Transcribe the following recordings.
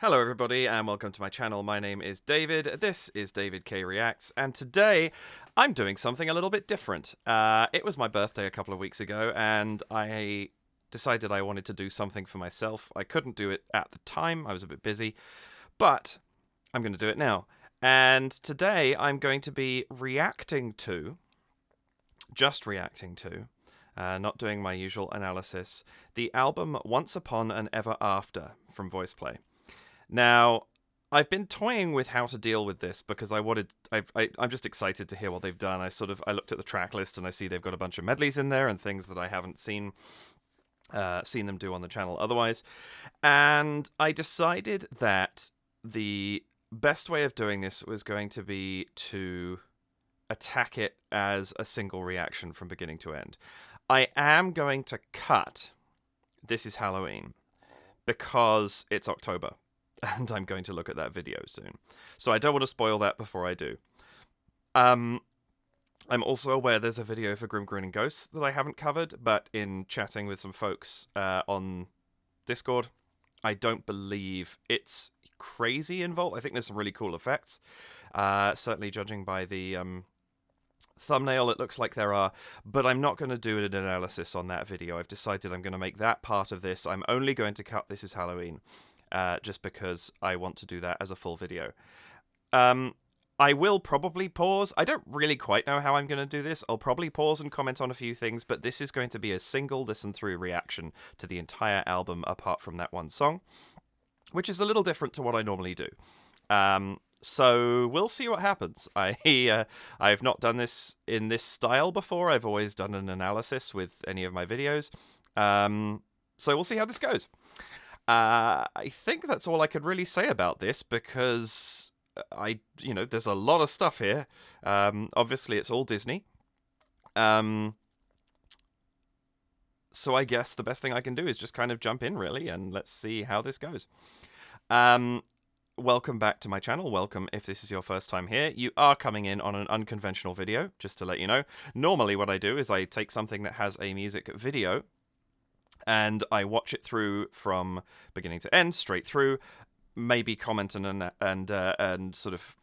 Hello everybody and welcome to my channel. My name is David, this is David K Reacts, and today I'm doing something a little bit different. It was my birthday a couple of weeks ago and I decided I wanted to do something for myself. I couldn't do it at the time, I was a bit busy, but I'm going to do it now. And today I'm going to be reacting to, not doing my usual analysis, the album Once Upon and Ever After from VoicePlay. Now, I've been toying with how to deal with this because I'm just excited to hear what they've done. I looked at the track list and I see they've got a bunch of medleys in there and things that I haven't seen them do on the channel otherwise. And I decided that the best way of doing this was going to be to attack it as a single reaction from beginning to end. I am going to cut This Is Halloween because it's October. And I'm going to look at that video soon. So I don't want to spoil that before I do. I'm also aware there's a video for Grinning Ghosts that I haven't covered, but in chatting with some folks on Discord, I don't believe it's crazy involved. I think there's some really cool effects. Certainly judging by the thumbnail, it looks like there are, but I'm not going to do an analysis on that video. I've decided I'm going to make that part of this. I'm only going to cut This Is Halloween. Just because I want to do that as a full video. I will probably pause. I don't really quite know how I'm going to do this. I'll probably pause and comment on a few things, but this is going to be a single listen-through reaction to the entire album apart from that one song, which is a little different to what I normally do. So we'll see what happens. I've not done this in this style before. I've always done an analysis with any of my videos. So we'll see how this goes. I think that's all I could really say about this because there's a lot of stuff here. Obviously, it's all Disney. So I guess the best thing I can do is just kind of jump in, really, and let's see how this goes. Welcome back to my channel. Welcome if this is your first time here. You are coming in on an unconventional video, just to let you know. Normally what I do is I take something that has a music video and I watch it through from beginning to end, straight through, maybe comment and sort of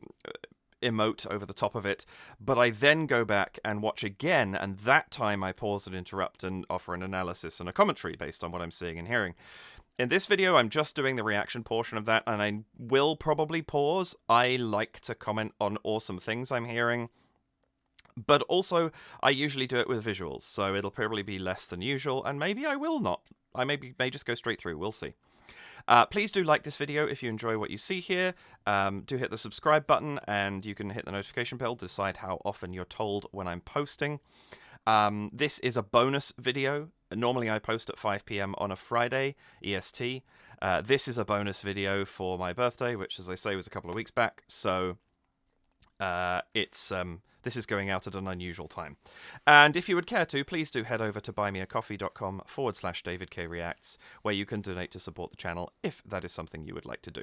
emote over the top of it, but I then go back and watch again, and that time I pause and interrupt and offer an analysis and a commentary based on what I'm seeing and hearing. In this video, I'm just doing the reaction portion of that, and I will probably pause. I like to comment on awesome things I'm hearing, but also, I usually do it with visuals, so it'll probably be less than usual, and maybe I will not. I may just go straight through, we'll see. Please do like this video if you enjoy what you see here. Do hit the subscribe button, and you can hit the notification bell to decide how often you're told when I'm posting. This is a bonus video. Normally I post at 5 PM on a Friday, EST. This is a bonus video for my birthday, which, as I say, was a couple of weeks back, so this is going out at an unusual time. And if you would care to, please do head over to buymeacoffee.com/DavidKReacts, where you can donate to support the channel if that is something you would like to do.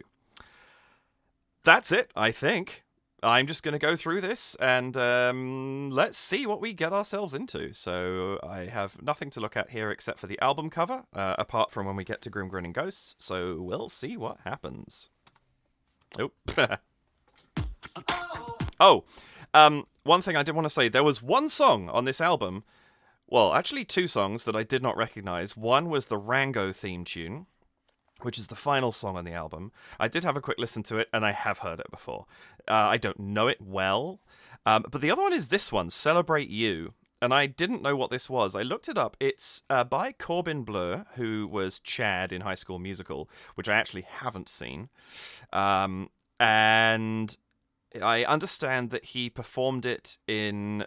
That's it, I think. I'm just going to go through this and let's see what we get ourselves into. So I have nothing to look at here except for the album cover, apart from when we get to Grinning Ghosts. So we'll see what happens. Oh. One thing I did want to say, there was one song on this album, well, actually two songs that I did not recognize. One was the Rango theme tune, which is the final song on the album. I did have a quick listen to it, and I have heard it before. I don't know it well, but the other one is this one, Celebrate You, and I didn't know what this was. I looked it up. It's by Corbin Bleu, who was Chad in High School Musical, which I actually haven't seen, and I understand that he performed it in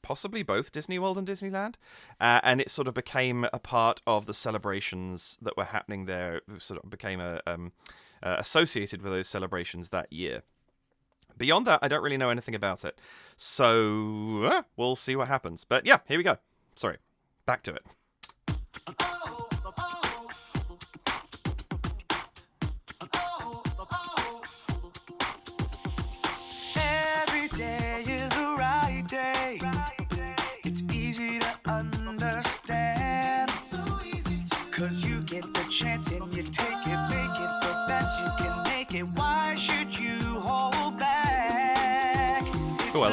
possibly both Disney World and Disneyland, and it sort of became a part of the celebrations that were happening there. It sort of became associated with those celebrations that year. Beyond that, I don't really know anything about it, so we'll see what happens. But yeah, here we go. Sorry, back to it. Chance and you take it, make it the best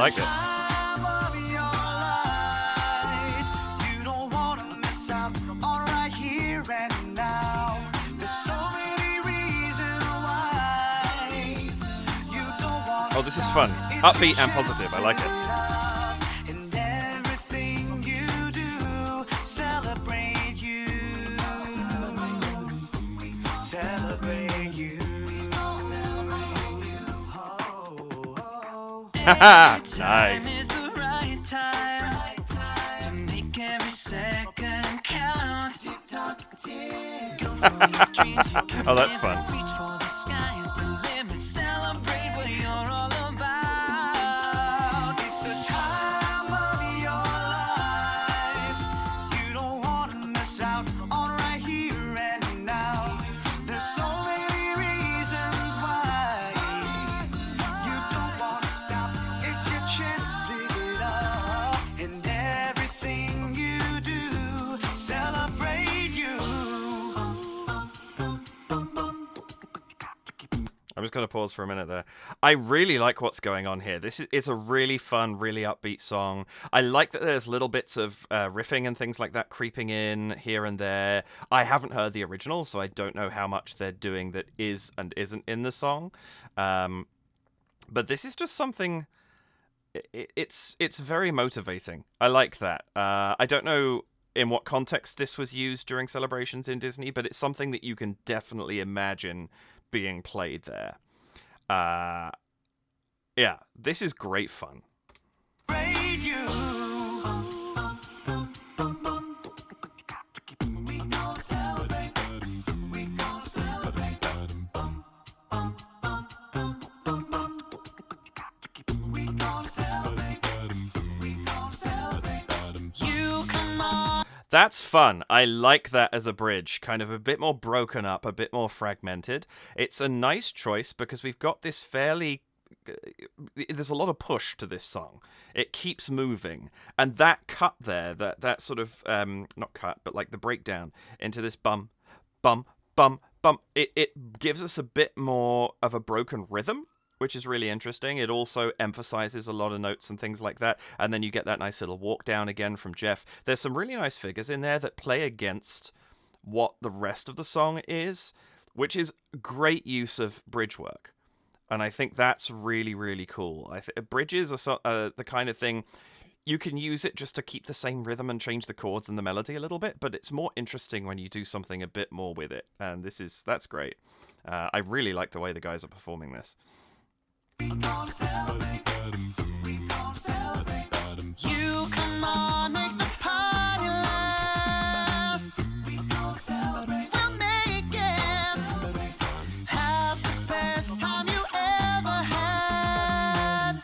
like this. Oh, this is fun. Upbeat and positive. I like it. Haha, nice. Oh, that's fun. I'm just going to pause for a minute there. I really like what's going on here. It's a really fun, really upbeat song. I like that there's little bits of riffing and things like that creeping in here and there. I haven't heard the original, so I don't know how much they're doing that is and isn't in the song. But this is just something... It's very motivating. I like that. I don't know in what context this was used during celebrations in Disney, but it's something that you can definitely imagine being played there. Yeah, this is great fun. That's fun. I like that as a bridge, kind of a bit more broken up, a bit more fragmented. It's a nice choice because we've got this fairly... There's a lot of push to this song. It keeps moving. And that cut there, that sort of... not cut, but like the breakdown into this bum, bum, bum, bum. It gives us a bit more of a broken rhythm, which is really interesting. It also emphasizes a lot of notes and things like that. And then you get that nice little walk down again from Jeff. There's some really nice figures in there that play against what the rest of the song is, which is great use of bridge work. And I think that's really, really cool. Bridges are the kind of thing you can use it just to keep the same rhythm and change the chords and the melody a little bit, but it's more interesting when you do something a bit more with it. And that's great. I really like the way the guys are performing this. You come on, make the party last. We'll make it. Have the best time you ever had.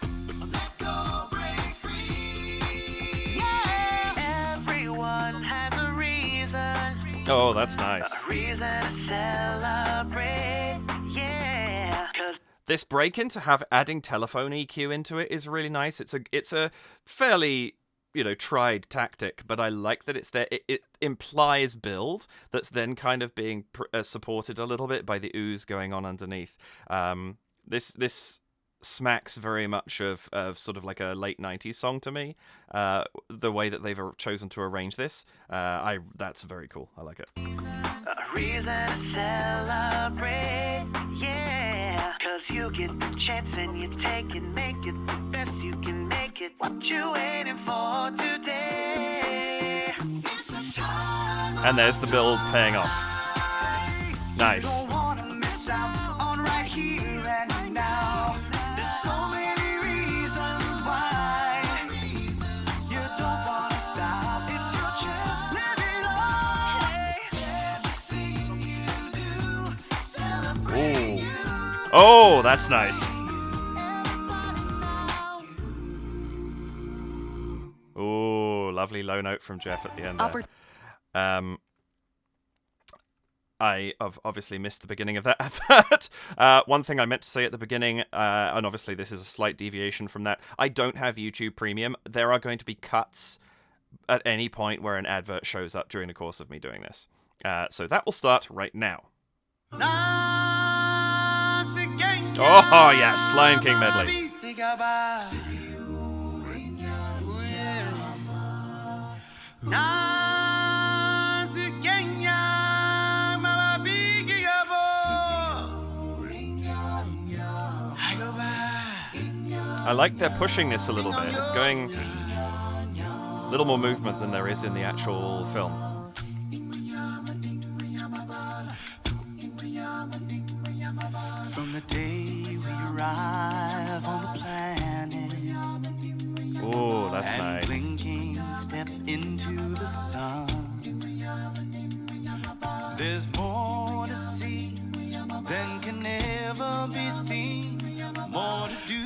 Let go, break free. Yeah. Everyone has a reason. Oh, that's nice. A reason to celebrate. Yeah. This break-in to have adding telephone EQ into it is really nice. It's a fairly, tried tactic, but I like that it's there. It implies build that's then kind of being supported a little bit by the ooze going on underneath. This smacks very much of sort of like a late 90s song to me. The way that they've chosen to arrange this, that's very cool. I like it. A reason to celebrate, yeah. 'Cause you get the chance and you take it, make it the best you can make it. What you waiting for today? It's the time. And there's the build paying off. Nice. You don't wanna miss out on right here and now. There's so many reasons why you don't wanna stop. It's your chance, live it all. Everything you do, celebrate. Ooh. Oh, that's nice. Ooh, lovely low note from Jeff at the end there. I have obviously missed the beginning of that advert. One thing I meant to say at the beginning, and obviously this is a slight deviation from that, I don't have YouTube Premium. There are going to be cuts at any point where an advert shows up during the course of me doing this. So that will start right now. Oh, yes, Lion King medley. I like they're pushing this a little bit. It's going a little more movement than there is in the actual film. From the day we arrive on the planet. Oh, that's nice. Blinking, step into the sun. There's more to see than can ever be seen. More to do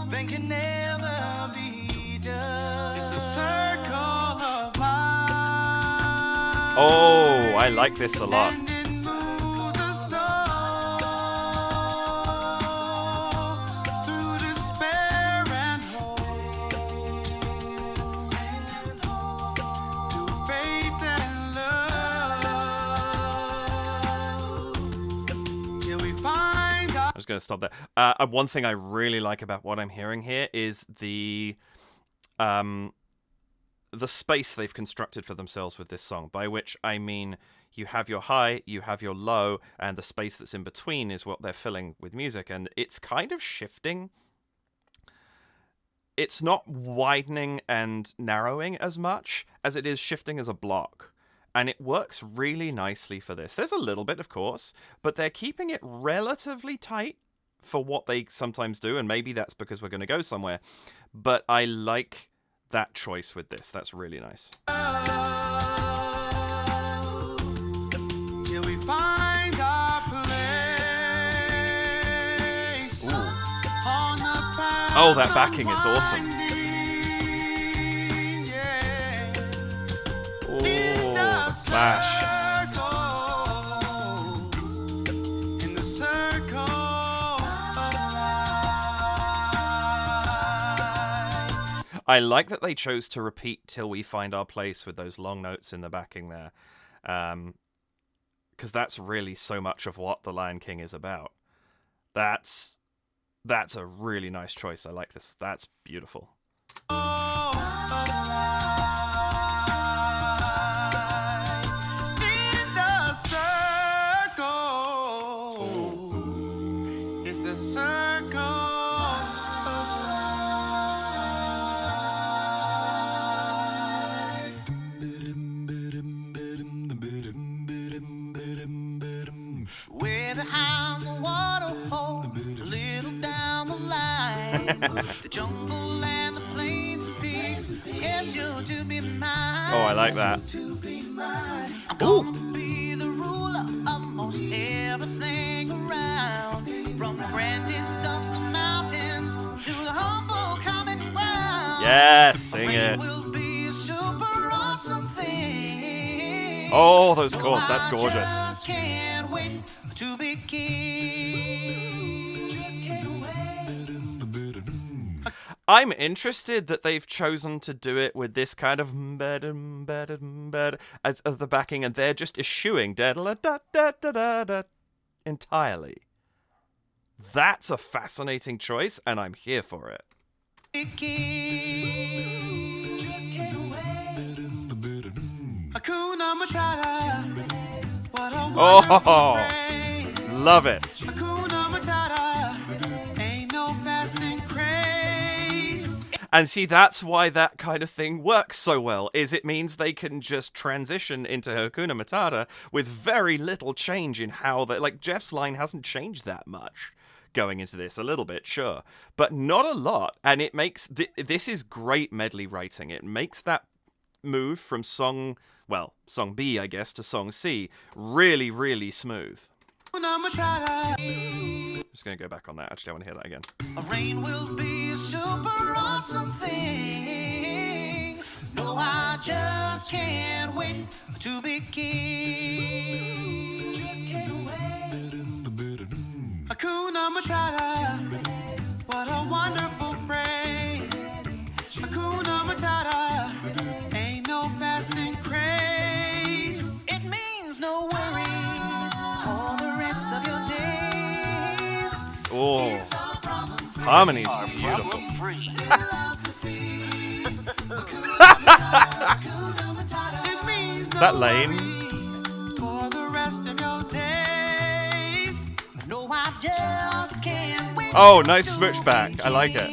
than can never be done. It's a circle of life. Oh, I like this a lot. I'm just going to stop there. One thing I really like about what I'm hearing here is the space they've constructed for themselves with this song, by which I mean you have your high, you have your low, and the space that's in between is what they're filling with music, and it's kind of shifting. It's not widening and narrowing as much as it is shifting as a block. And it works really nicely for this. There's a little bit, of course, but they're keeping it relatively tight for what they sometimes do, and maybe that's because we're going to go somewhere. But I like that choice with this. That's really nice. Till we find our place on the path. Oh, that backing is awesome. Flash. In the circle of life. I like that they chose to repeat "Till We Find Our Place" with those long notes in the backing there, because that's really so much of what The Lion King is about. That's a really nice choice. I like this. That's beautiful. The jungle and the plains and peaks scheduled to be mine. Oh, I like that. I'm gonna be the ruler of most everything around. From the grandest of the mountains to the humble common ground. Yes, sing it. Will be a super awesome thing. Oh, those chords, that's gorgeous. I just can't wait to be king. I'm interested that they've chosen to do it with this kind of as the backing, and they're just eschewing entirely. That's a fascinating choice, and I'm here for it. Oh, love it. And see, that's why that kind of thing works so well, is it means they can just transition into Hakuna Matata with very little change in how they... Like, Jeff's line hasn't changed that much going into this. A little bit, sure. But not a lot. And it makes... This is great medley writing. It makes that move from song B, I guess, to song C really, really smooth. I'm just going to go back on that. Actually, I want to hear that again. A rain will be a super awesome thing. No, I just can't wait to be king. Just can't wait. Hakuna Matata. What a wonderful phrase. Hakuna Matata. Ain't no passing craze. It means no worries for the rest of your days. Oh, harmony's beautiful. Is that Lane? For the rest of your days. No, I just can't wait. Oh, nice switchback. I like it.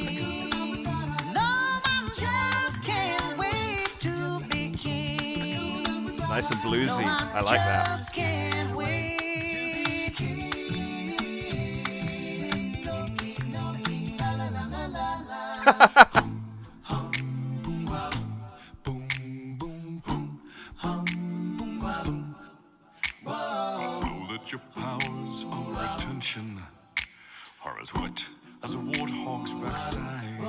No, I just can't wait to be king. Nice and bluesy. I like that. Just can't wait to be king. Know that your powers of retention are as wet as a warthog's backside.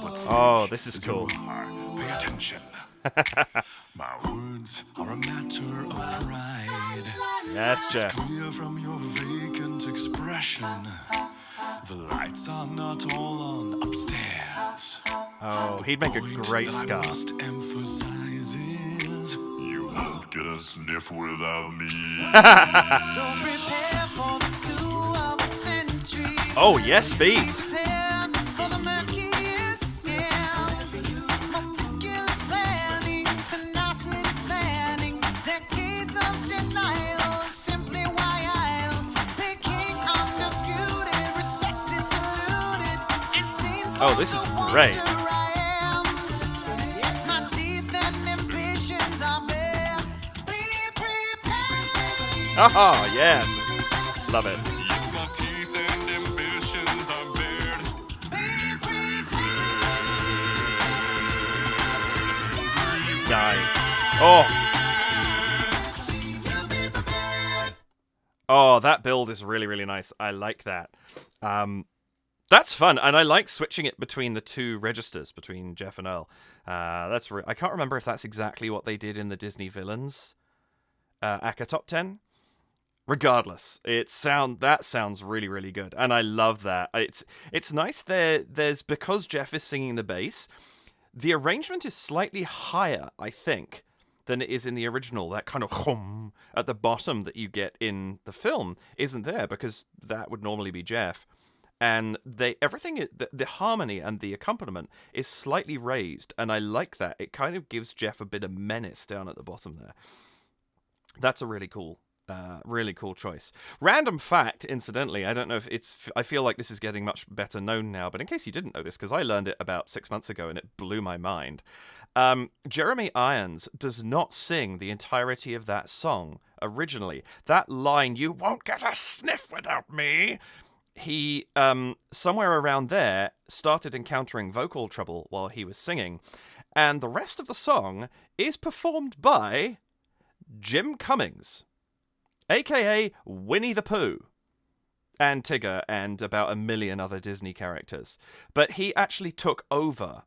But Oh, this is cool. pay attention. My words are a matter of pride. Yes, Jeff. Clear from your vacant expression. The lights are not all on upstairs. Oh, he'd make a great What I Scar. must emphasize is you won't get a sniff without me. So prepare for the coup of a century. Oh, yes, Speed. Prepare for the murkiest scam. Meticulous planning, tenacity spanning, decades of denial, simply why I'll be king, undisputed, respected, saluted, and seen for Oh, this is the great. wonder I am. Yes, my teeth and ambitions are bare. Be prepared. Oh, yes. Love it. Yes, my teeth and ambitions are bared. Nice. Oh. Oh, that build is really, really nice. I like that. That's fun, and I like switching it between the two registers, between Jeff and Earl. I can't remember if that's exactly what they did in the Disney Villains Aka Top 10. Regardless, that sounds really, really good, and I love that. It's nice there's because Jeff is singing the bass, the arrangement is slightly higher, I think, than it is in the original. That kind of hum at the bottom that you get in the film isn't there because that would normally be Jeff. And the harmony and the accompaniment is slightly raised, and I like that. It kind of gives Jeff a bit of menace down at the bottom there. That's a really cool choice. Random fact, incidentally, I don't know if I feel like this is getting much better known now, but in case you didn't know this, because I learned it about 6 months ago and it blew my mind. Jeremy Irons does not sing the entirety of that song originally. That line, "You won't get a sniff without me," he, somewhere around there, started encountering vocal trouble while he was singing, and the rest of the song is performed by Jim Cummings, a.k.a. Winnie the Pooh, and Tigger, and about a million other Disney characters. But he actually took over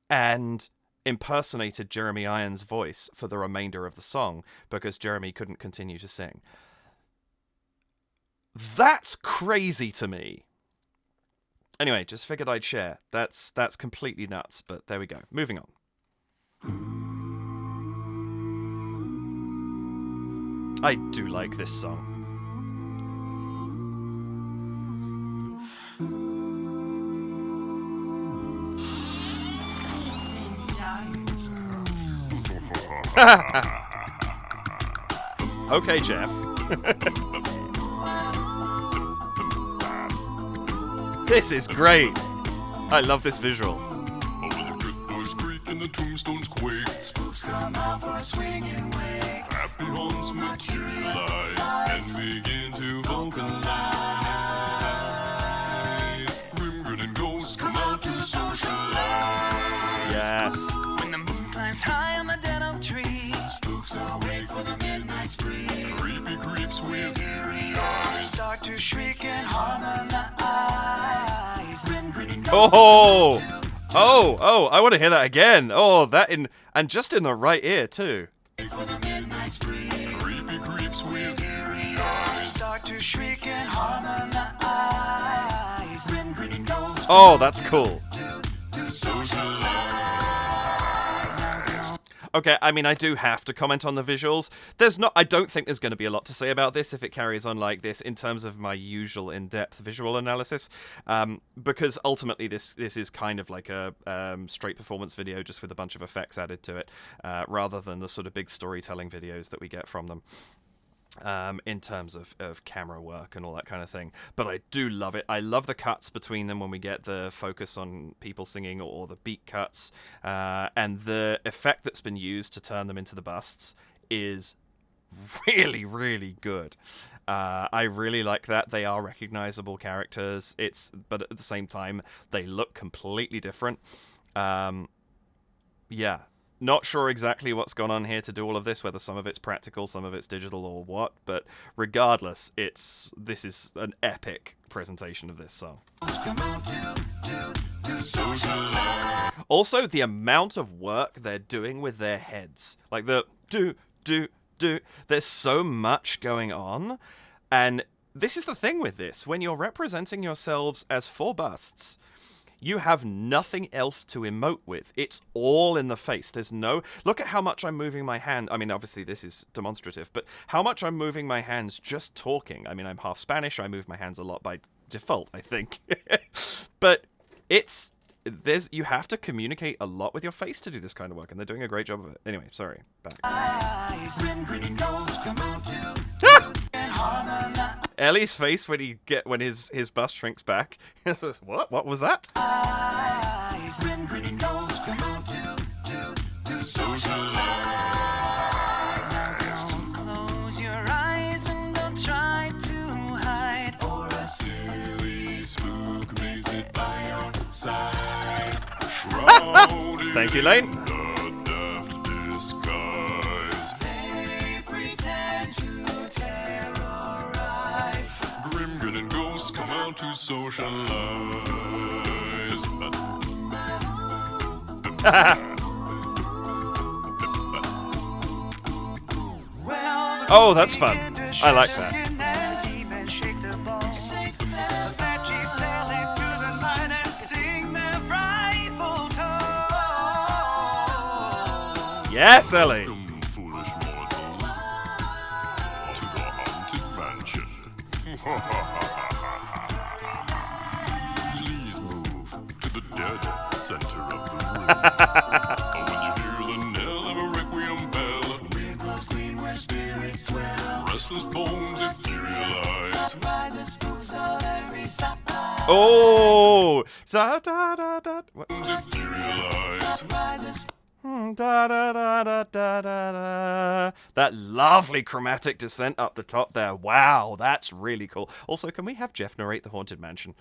and impersonated Jeremy Irons' voice for the remainder of the song because Jeremy couldn't continue to sing. That's crazy to me. Anyway, just figured I'd share. That's completely nuts, but there we go. Moving on. I do like this song. Okay, Jeff. This is great. I love this visual. Over the cryptos creak and the tombstones quake. Spooks come out for a swinging wake. Happy haunts materialize and begin to vocalize. Grinning Ghosts come out to socialize. Yes. When the moon climbs high on the dead oak tree, spooks awake for the midnight spree. Creepy creeps with eerie eyes. Start to shriek and harmonize. Grinning Oh, I want to hear that again. Oh, and just in the right ear too. for the midnight spree. Creepy creeps with eerie eyes. Start to shriek and harmonize. Grinning Ghosts Oh, that's cool. To socialize. Okay, I mean, I do have to comment on the visuals. I don't think there's going to be a lot to say about this if it carries on like this in terms of my usual in-depth visual analysis, because ultimately this is kind of like a straight performance video just with a bunch of effects added to it, rather than the sort of big storytelling videos that we get from them. In terms of camera work and all that kind of thing. But I do love it. I love the cuts between them when we get the focus on people singing or the beat cuts. And the effect that's been used to turn them into the busts is really, really good. I really like that. They are recognizable characters. But at the same time, they look completely different. Yeah. Not sure exactly what's gone on here to do all of this, whether some of it's practical, some of it's digital, or what, but regardless, this is an epic presentation of this song. Also, the amount of work they're doing with their heads. Like the do. There's so much going on, and this is the thing with this. When you're representing yourselves as 4 busts, you have nothing else to emote with. It's all in the face. There's no... Look at how much I'm moving my hand. I mean, obviously this is demonstrative, but how much I'm moving my hands just talking. I mean, I'm half Spanish. I move my hands a lot by default, I think. But you have to communicate a lot with your face to do this kind of work, and they're doing a great job of it. Anyway, sorry. Back. Ellie's face when his bust shrinks back. What? What was that? Close your eyes and don't try to hide. For a silly spook makes it by your side. Thank you, Lane. They pretend to terrorize. Grinning ghosts come out to socialize. Oh, that's fun. I like that. Yes, Ellie. Welcome, foolish mortals, to the haunted mansion. Please move to the dead center of the room. When you hear the knell of a requiem bell, Wind blows clean where spirits dwell. restless bones etherealize. Rises spooks of every side. Oh. Bones etherealize. Rises That lovely chromatic descent up the top there. Wow, that's really cool. Also, can we have Jeff narrate the Haunted Mansion?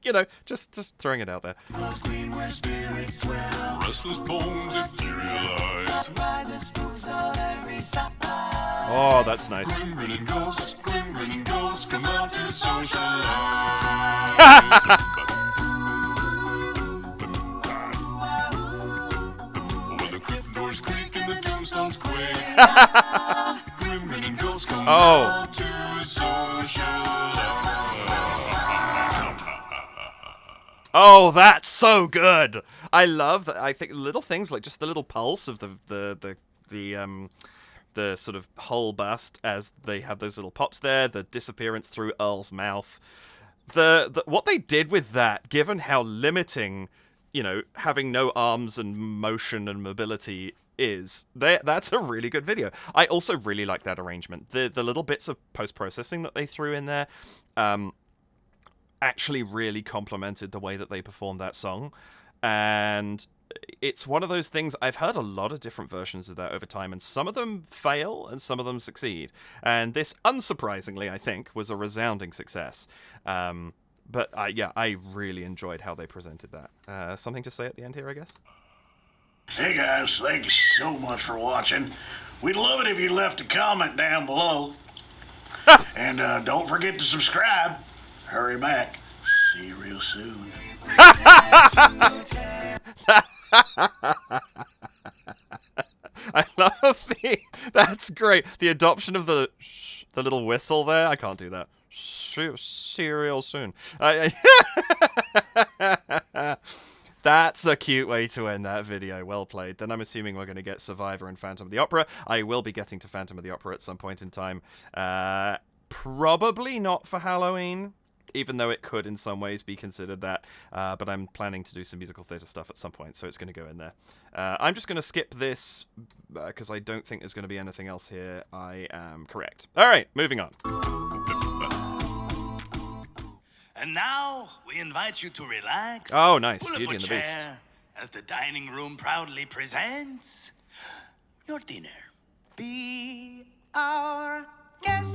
You know, just throwing it out there. blows clean where spirits dwell. Restless bones etherealize. Rises spooks of every side. Oh, that's nice. Grinning ghosts come out to socialize. When the crypt doors creak and the tombstones quake, grinning ghosts come out to socialize. Oh, that's so good. I love that. I think little things like just the little pulse of the sort of whole bust as they have those little pops there, the disappearance through Earl's mouth. The what they did with that, given how limiting, you know, having no arms and motion and mobility is, that's a really good video. I also really like that arrangement. The little bits of post-processing that they threw in there actually really complemented the way that they performed that song. And it's one of those things, I've heard a lot of different versions of that over time, and some of them fail and some of them succeed. And this, unsurprisingly, I think, was a resounding success. But I really enjoyed how they presented that. Something to say at the end here, I guess? Hey guys, thank you so much for watching. We'd love it if you left a comment down below. And don't forget to subscribe. Hurry back. See you real soon. I love that's great. The adoption of the little whistle there. I can't do that. See you real soon. That's a cute way to end that video. Well played. Then I'm assuming we're going to get Survivor and Phantom of the Opera. I will be getting to Phantom of the Opera at some point in time. Probably not for Halloween, even though it could in some ways be considered that. But I'm planning to do some musical theatre stuff at some point, so it's going to go in there. I'm just going to skip this because I don't think there's going to be anything else here. I am correct. All right, moving on. And now we invite you to relax. Oh, nice. Pull up Beauty a and the Beast. chair as the dining room proudly presents your dinner. Be our guest,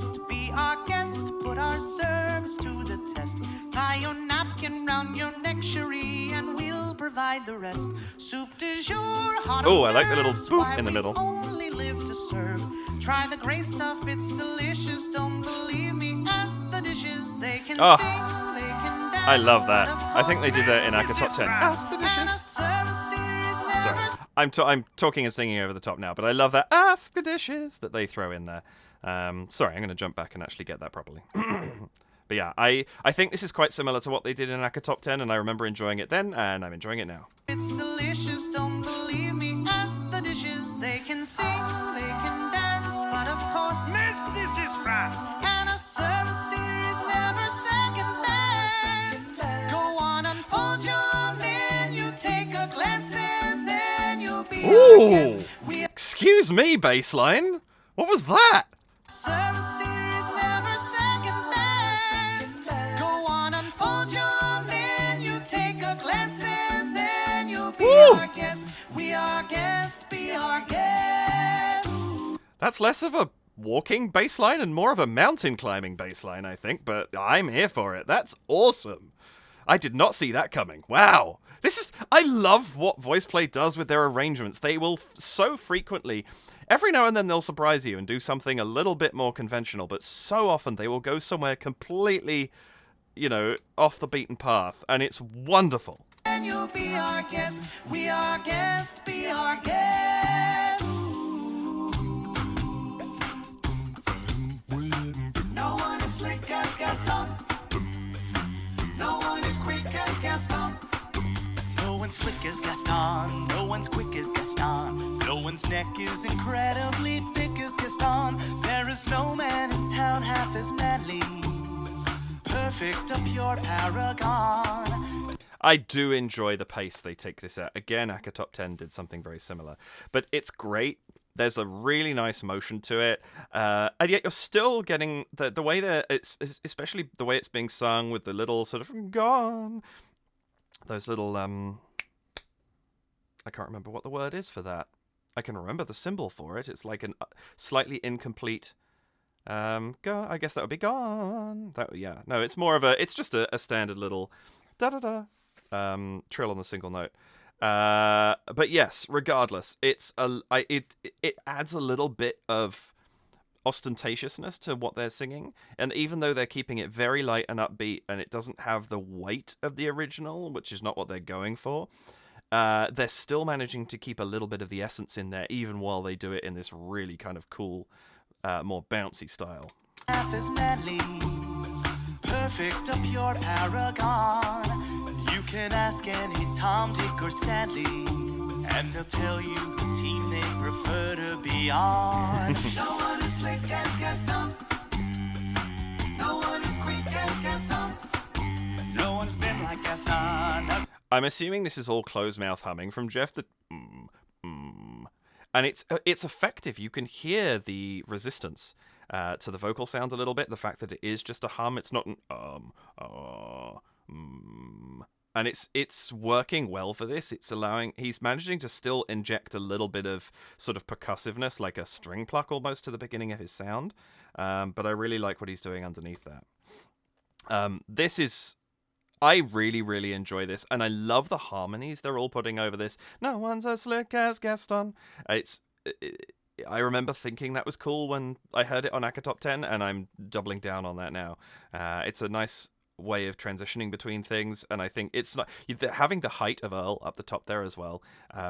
put our serves to the test. Tie your napkin round your neck, cherie, and we'll provide the rest. Soup du jour, hot Oh, I like the little hors d'oeuvres, boop why in the we middle. only live to serve. Try the grace of it's delicious. Don't believe me, ask the dishes. They can Oh, sing, they can dance. I love that. but of I think they did that in course Aka this Top is 10. France. Ask the And dishes. a service is never Sorry, I'm talking and singing over the top now, but I love that "ask the dishes" that they throw in there. Sorry, I'm going to jump back and actually get that properly. But yeah, I think this is quite similar to what they did in Aka Top 10, and I remember enjoying it then, and I'm enjoying it now. It's delicious, don't believe me, ask the dishes. They can sing, they can dance, but of course, miss, this is France. And a service here is never second best. Go on, unfold your menu, take a glance, and then you'll be our guest. We Excuse me, baseline. What was that? service here is never second best. Go on, unfold your menu, take a glance, and then you'll be our guest. We are guest, be our guest. That's less of a walking baseline and more of a mountain climbing baseline, I think, but I'm here for it. That's awesome. I did not see that coming. Wow. I love what VoicePlay does with their arrangements. They will so frequently, every now and then they'll surprise you and do something a little bit more conventional, but so often they will go somewhere completely, off the beaten path, and it's wonderful. And you'll be our guest. We are guest, be our guest. No one is slick as Gaston. No one is quick as Gaston. No one's slick as Gaston. No one's quick as Gaston. No one's neck is incredibly thick as Gaston. There is no man in town half as manly. Perfect, a pure paragon. I do enjoy the pace they take this at. Again, Aka Top 10 did something very similar. But it's great. There's a really nice motion to it. And yet you're still getting the way that it's, especially the way it's being sung with the little sort of gone. Those little, I can't remember what the word is for that. I can remember the symbol for it. It's like a slightly incomplete, go. I guess that would be gone. No, it's more of it's just a standard little da-da-da. Trill on the single note. But yes, regardless, it adds a little bit of ostentatiousness to what they're singing, and even though they're keeping it very light and upbeat, and it doesn't have the weight of the original, which is not what they're going for, they're still managing to keep a little bit of the essence in there, even while they do it in this really kind of cool, more bouncy style. Half as manly. Perfect, a pure paragon. You can ask any Tom, Dick, or Stanley, and they'll tell you whose team they prefer to be on. No one is slick as Gaston. No one is quick as Gaston. No one's been like Gaston. I'm assuming this is all closed mouth humming from Jeff. And it's effective. You can hear the resistance to the vocal sound a little bit. The fact that it is just a hum. It's not an and it's working well for this. He's managing to still inject a little bit of sort of percussiveness, like a string pluck almost to the beginning of his sound. But I really like what he's doing underneath that. I really, really enjoy this, and I love the harmonies they're all putting over this. No one's as slick as Gaston. I remember thinking that was cool when I heard it on Aka Top 10, and I'm doubling down on that now. It's a nice way of transitioning between things, and I think it's not having the height of Earl up the top there as well,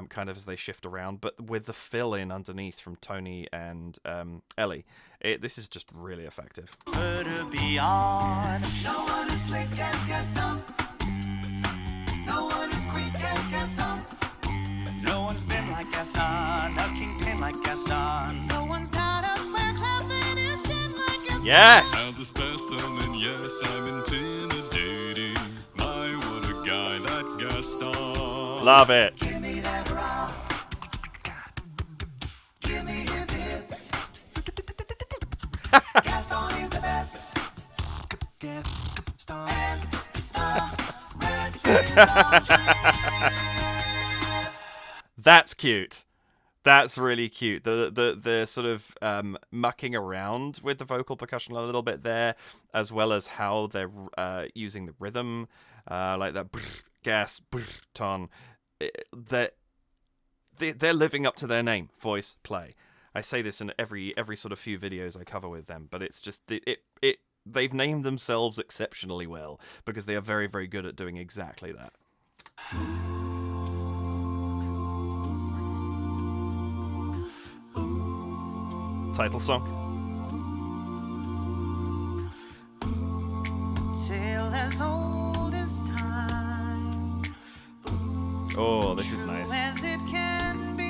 kind of as they shift around, but with the fill in underneath from Tony and Ellie, this is just really effective. Beyond. No one is slick as Gaston. No one is quick as Gaston. Gaston, a kingpin like Gaston. No one's got a square cloud in his chin like Gaston. Yes! As a specimen, yes, I'm intimidating. My, what a guy, that Gaston. Love it. Give me that rock. Give me a dip. Gaston is the best. Gaston. And the rest is all That's cute. That's really cute. The sort of mucking around with the vocal percussion a little bit there, as well as how they're using the rhythm, like that brr, gas, brr, ton. They're living up to their name, VoicePlay. I say this in every sort of few videos I cover with them, but it's just they've named themselves exceptionally well because they are very, very good at doing exactly that. Title song. tale as old as time. Oh, this is nice. As it can be.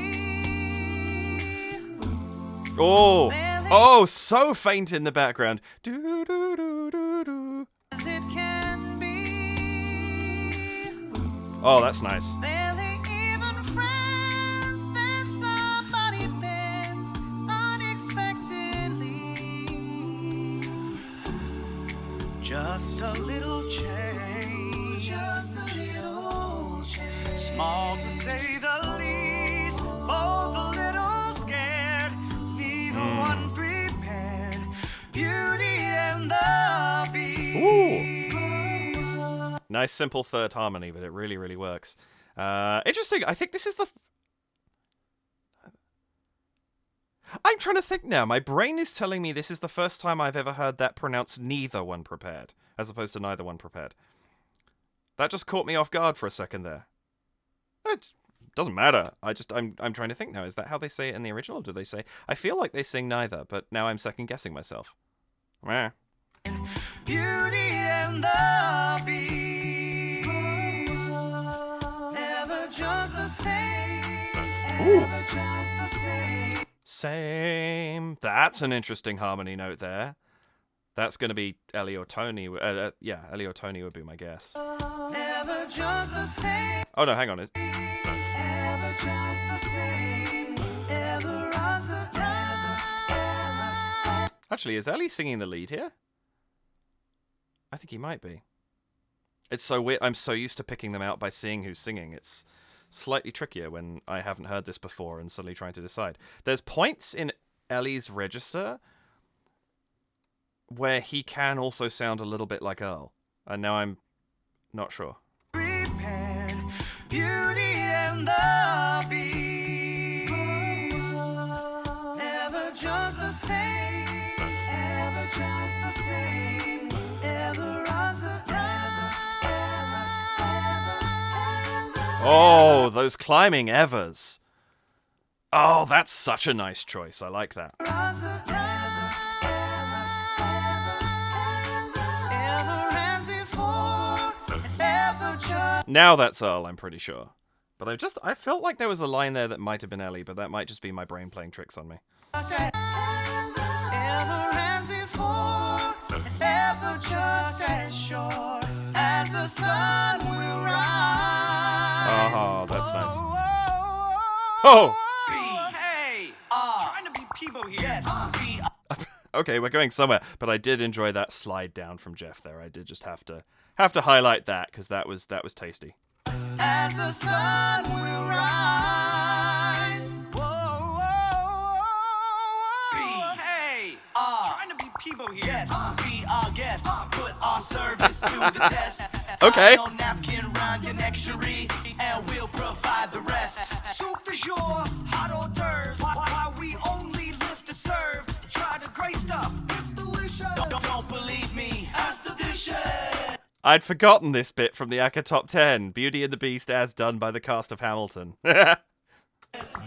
Oh, so faint in the background. Do do do do do. As it can be. Oh, that's nice. Barely even friends, then somebody bends unexpectedly. Just a little change. Just a little change. Small to say the least. Both a little scared. Neither one prepared. Beauty and the Beast. Ooh. Nice, simple third harmony, but it really, really works. Interesting. I think this is the... I'm trying to think now. My brain is telling me this is the first time I've ever heard that pronounced neither one prepared, as opposed to neither one prepared. That just caught me off guard for a second there. It doesn't matter. I'm trying to think now. Is that how they say it in the original? Or do they say... I feel like they sing neither, but now I'm second guessing myself. Meh. Beauty and the Beast. Never just the same. Never just the same. Same. That's an interesting harmony note there. That's going to be Ellie or Tony. Yeah, Ellie or Tony would be my guess. Never just the same. Oh, no, hang on. Never just the same. Ever as a ever. Actually, is Ellie singing the lead here? I think he might be. It's so weird. I'm so used to picking them out by seeing who's singing. It's slightly trickier when I haven't heard this before and suddenly trying to decide. There's points in Ellie's register where he can also sound a little bit like Earl. And now I'm not sure. Prepared. Beauty and the Beast. Never just the same. Ever just the same. Ever as a Oh, those climbing evers. Oh, that's such a nice choice. I like that. Now that's Earl, I'm pretty sure. But I felt like there was a line there that might have been Ellie, but that might just be my brain playing tricks on me. Oh, that's nice. Oh! Hey! Trying to be Peebo here. Yes. Okay, we're going somewhere, but I did enjoy that slide down from Jeff there. I did just have to highlight that because that was tasty. As the sun will rise. Whoa, whoa, whoa. Hey, trying to be Peebo here. Yes, be our guest. Put our service to the test. Okay. Tie your napkin round your nectarine, and we'll provide the rest. Soup is your hot hors d'oeuvres. Why we only live to serve. Try the great stuff. It's delicious. Don't believe me. Ask the dishes. I'd forgotten this bit from the ACCA Top 10. Beauty and the Beast as done by the cast of Hamilton.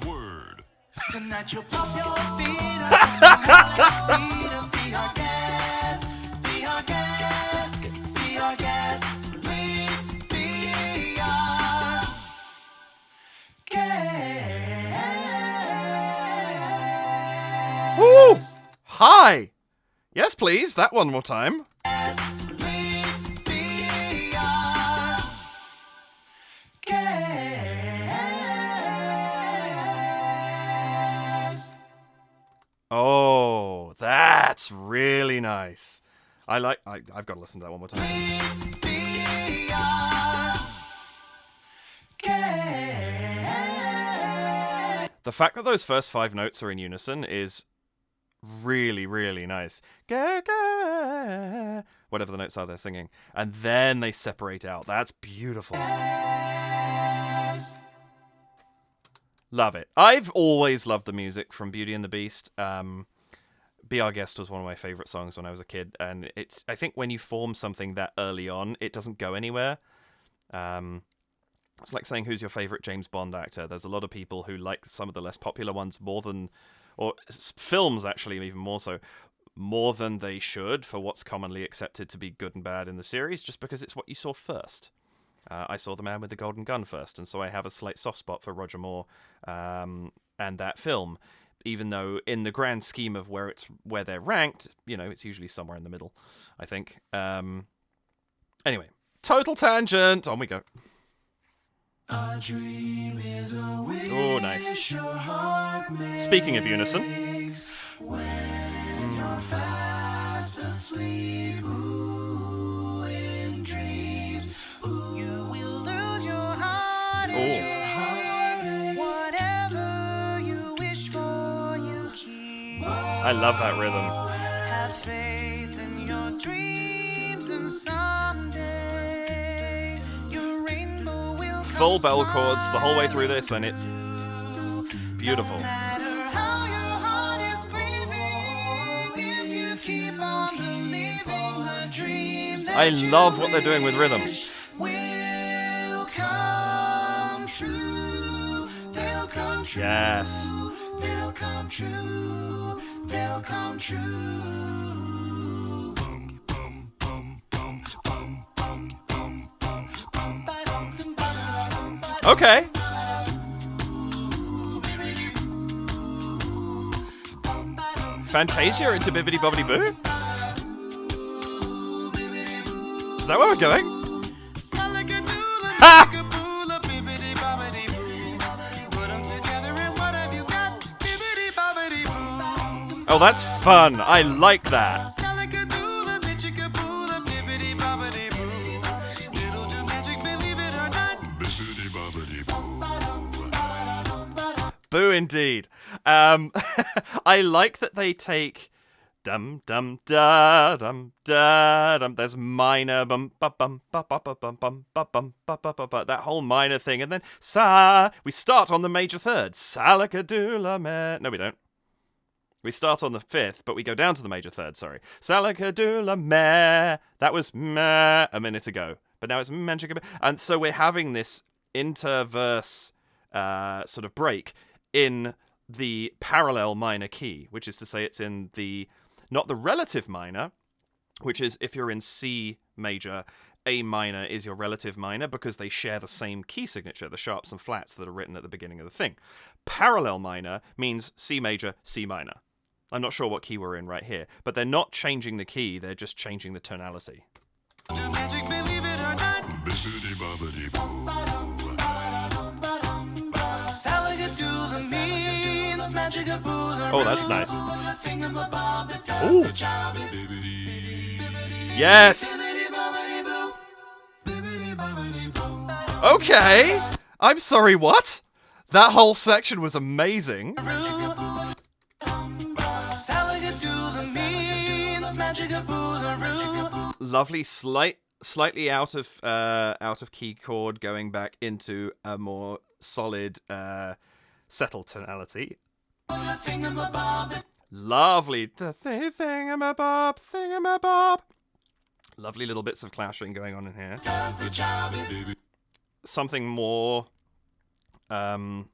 Word. Tonight you'll pop your feet up. Be our guest. Be our guest. Be our guest. Please be our guest. Hi! Yes, please, that one more time. Please be our guest. Oh, that's really nice. I've got to listen to that one more time. Please be our guest. The fact that those first 5 notes are in unison is really, really nice. Whatever the notes are they're singing. And then they separate out. That's beautiful. Love it. I've always loved the music from Beauty and the Beast. Be Our Guest was one of my favourite songs when I was a kid. And I think when you form something that early on, it doesn't go anywhere. It's like saying who's your favourite James Bond actor. There's a lot of people who like some of the less popular ones more than... or films, actually, even more so, more than they should for what's commonly accepted to be good and bad in the series, just because it's what you saw first. I saw The Man with the Golden Gun first, and so I have a slight soft spot for Roger Moore and that film, even though in the grand scheme of where they're ranked, it's usually somewhere in the middle, I think. Anyway, total tangent. On we go. A dream is a wish. Oh, nice. Your heart Speaking of unison. makes when you're fast asleep. Ooh, in dreams. Ooh, you will lose your heart. It's your heartache. Whatever you wish for, you keep. I love that rhythm. Have faith in your dreams, and someday your rainbow will come Full bell chords the whole way through this, and it's beautiful. No matter how your heart is grieving, if you keep on believing, the dreams that I love what they're doing with rhythm. will come true. They'll come true. Yes. They'll come true. They'll come true. Okay. Fantasia into Bibbidi Bobbidi Boo? Is that where we're going? Ha! Oh, that's fun. I like that. Boo indeed. I like that they take dum dum da dum da dum. There's minor bum ba bum ba ba ba bum bum ba bum ba ba ba ba. That whole minor thing, and then sa. We start on the major third. Salakadoola me. No, we don't. We start on the fifth, but we go down to the major third. Sorry. Salakadoola me. That was me a minute ago, but now it's magic. And so we're having this interverse sort of break in the parallel minor key, which is to say it's in the, not the relative minor, which is if you're in C major, A minor is your relative minor because they share the same key signature, the sharps and flats that are written at the beginning of the thing. Parallel minor means C major, C minor. I'm not sure what key we're in right here, but they're not changing the key, they're just changing the tonality. Oh, that's nice. Ooh. Yes. Okay. I'm sorry, what? That whole section was amazing. Lovely, slightly out of key chord, going back into a more solid, settled tonality. Lovely, the thingamabob. Lovely little bits of clashing going on in here. Something more, sounding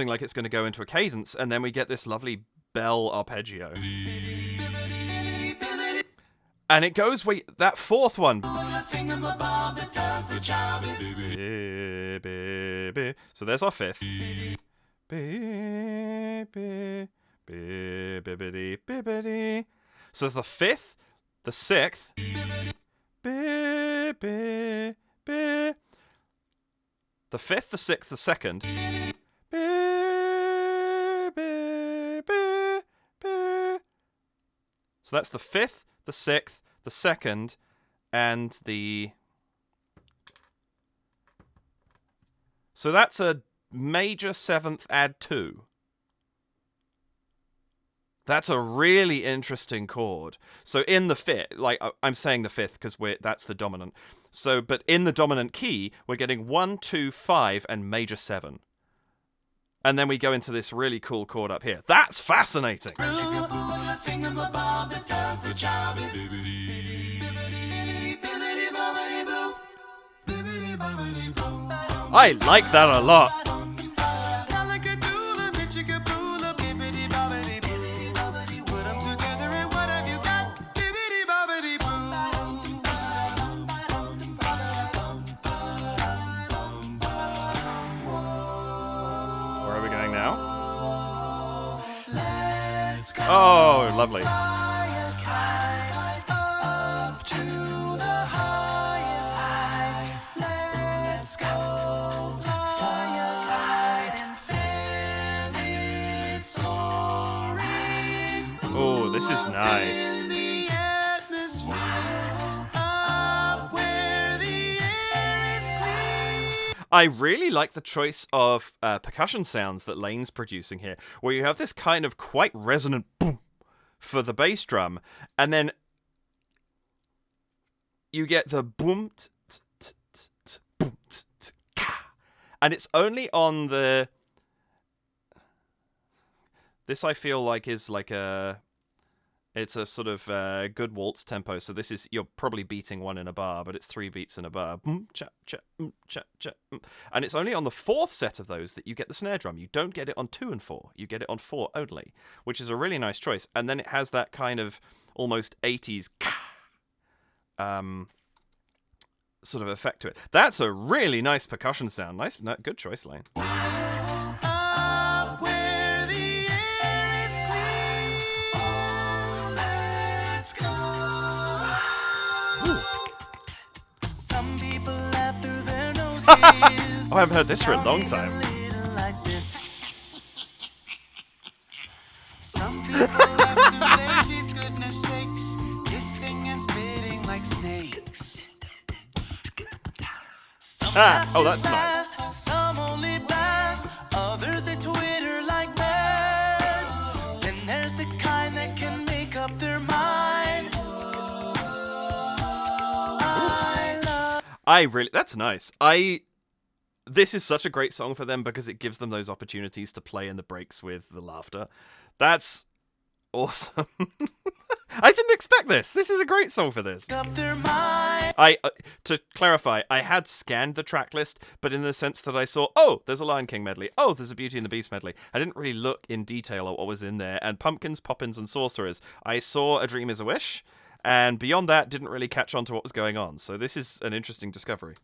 like it's going to go into a cadence, and then we get this lovely bell arpeggio. And it goes, wait, that fourth one. So there's our fifth. Bibbidi, bibbidi. So the 5th, the 6th. The 5th, the 6th, the 2nd. So that's the 5th, the 6th, the 2nd, and the... So that's a major 7th add 2. That's a really interesting chord. So in the 5th, like I'm saying the 5th because that's the dominant. So, but in the dominant key, we're getting 1, 2, 5, and major 7. And then we go into this really cool chord up here. That's fascinating. I like that a lot. Where are we going now? Oh, lovely. Oh, this is nice. I really like the choice of percussion sounds that Lane's producing here, where you have this kind of quite resonant boom for the bass drum, and then you get the boom, boom, and it's only on the... This I feel like is like a... It's a sort of good waltz tempo, so this is, you're probably beating one in a bar, but it's 3 beats in a bar. And it's only on the 4th set of those that you get the snare drum. You don't get it on 2 and 4. You get it on 4 only, which is a really nice choice. And then it has that kind of almost 80s sort of effect to it. That's a really nice percussion sound. Nice, good choice, Lane. Oh, I haven't heard this for a long time. Some people have to lazy, goodness sakes, kissing and spitting like snakes. Oh, that's nice. Some only blast, others they twitter like birds. Then there's the kind that can make up their mind. That's nice. This is such a great song for them because it gives them those opportunities to play in the breaks with the laughter. That's awesome. I didn't expect this. This is a great song for this. To clarify, I had scanned the track list, but in the sense that I saw, oh, there's a Lion King medley. Oh, there's a Beauty and the Beast medley. I didn't really look in detail at what was in there. And Pumpkins, Poppins, and Sorcerers. I saw A Dream is a Wish. And beyond that, didn't really catch on to what was going on. So this is an interesting discovery.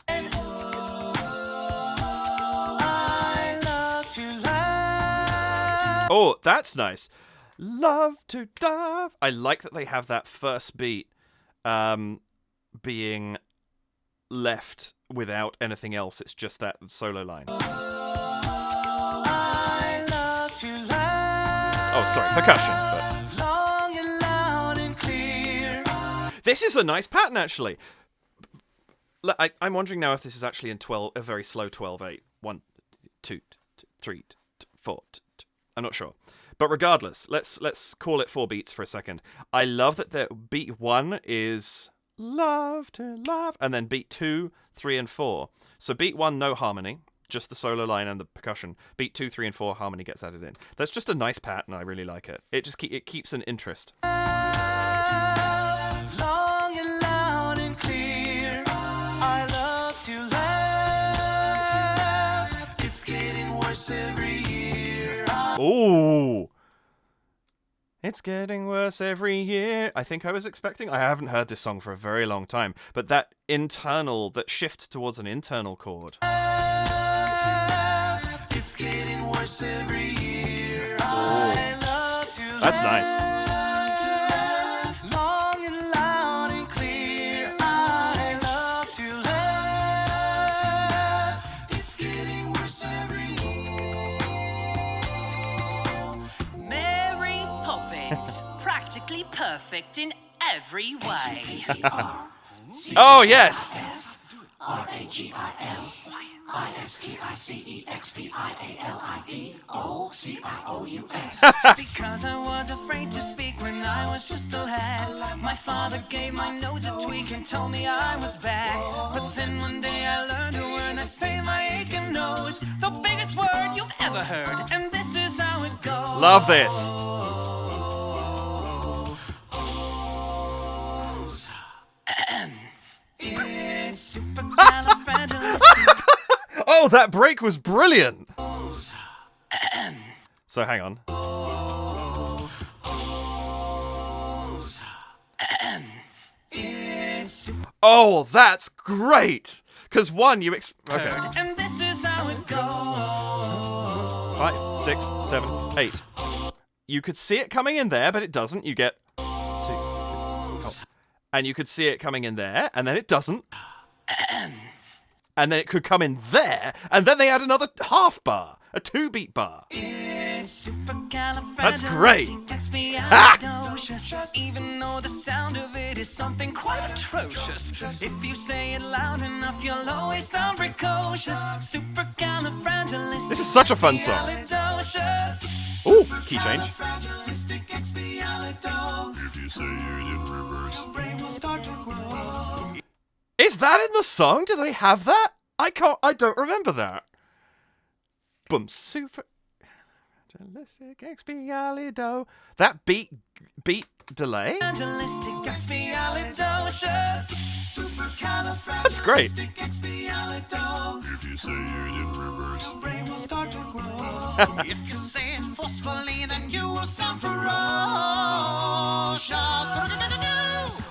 Oh, that's nice. Love to dive. I like that they have that first beat being left without anything else. It's just that solo line. Oh, sorry, percussion. But... This is a nice pattern, actually. I'm wondering now if this is actually in a very slow 12/8. 1, 2, 3, 4. I'm not sure. But regardless, let's call it 4 beats for a second. I love that the beat 1 is love to love, and then beat 2, 3, and 4. So beat 1, no harmony, just the solo line and the percussion. Beat 2, 3, and 4, harmony gets added in. That's just a nice pattern. I really like it. It just it keeps an interest. Long and loud and clear. I love to laugh. It's getting worse every year. Ooh. It's getting worse every year. I think I haven't heard this song for a very long time, but that shift towards an internal chord. It's getting worse every year. I love to That's nice. Long and loud and clear, I love to love. It's getting worse every year. Mary Poppins, practically perfect in every way. Oh, yes. Because I was afraid to speak when I was just a lad. My father gave my nose a tweak and told me I was bad. But then one day I learned a word that saved my aching nose. The biggest word you've ever heard, and this is how it goes. Love this. It's supercalifragilistic. Oh, that break was brilliant. So hang on. Oh, that's great. Because one, you okay. And this is how it goes. 5, 6, 7, 8. You could see it coming in there, but it doesn't. You get 2, 3, 4. And you could see it coming in there, and then it doesn't. And then it could come in there, and then they add another half bar, a 2-beat bar. That's great. Even though the sound of it is something quite atrocious. If you say it loud enough, you'll always sound precocious. Supercalifragilistic. This is such a fun song. Ooh, key change. If you say it in reverse. Is that in the song? Do they have that? I don't remember that. Boom, super. That beat delay? That's great. If you say it in reverse. If you say it forcefully, then you will sound ferocious.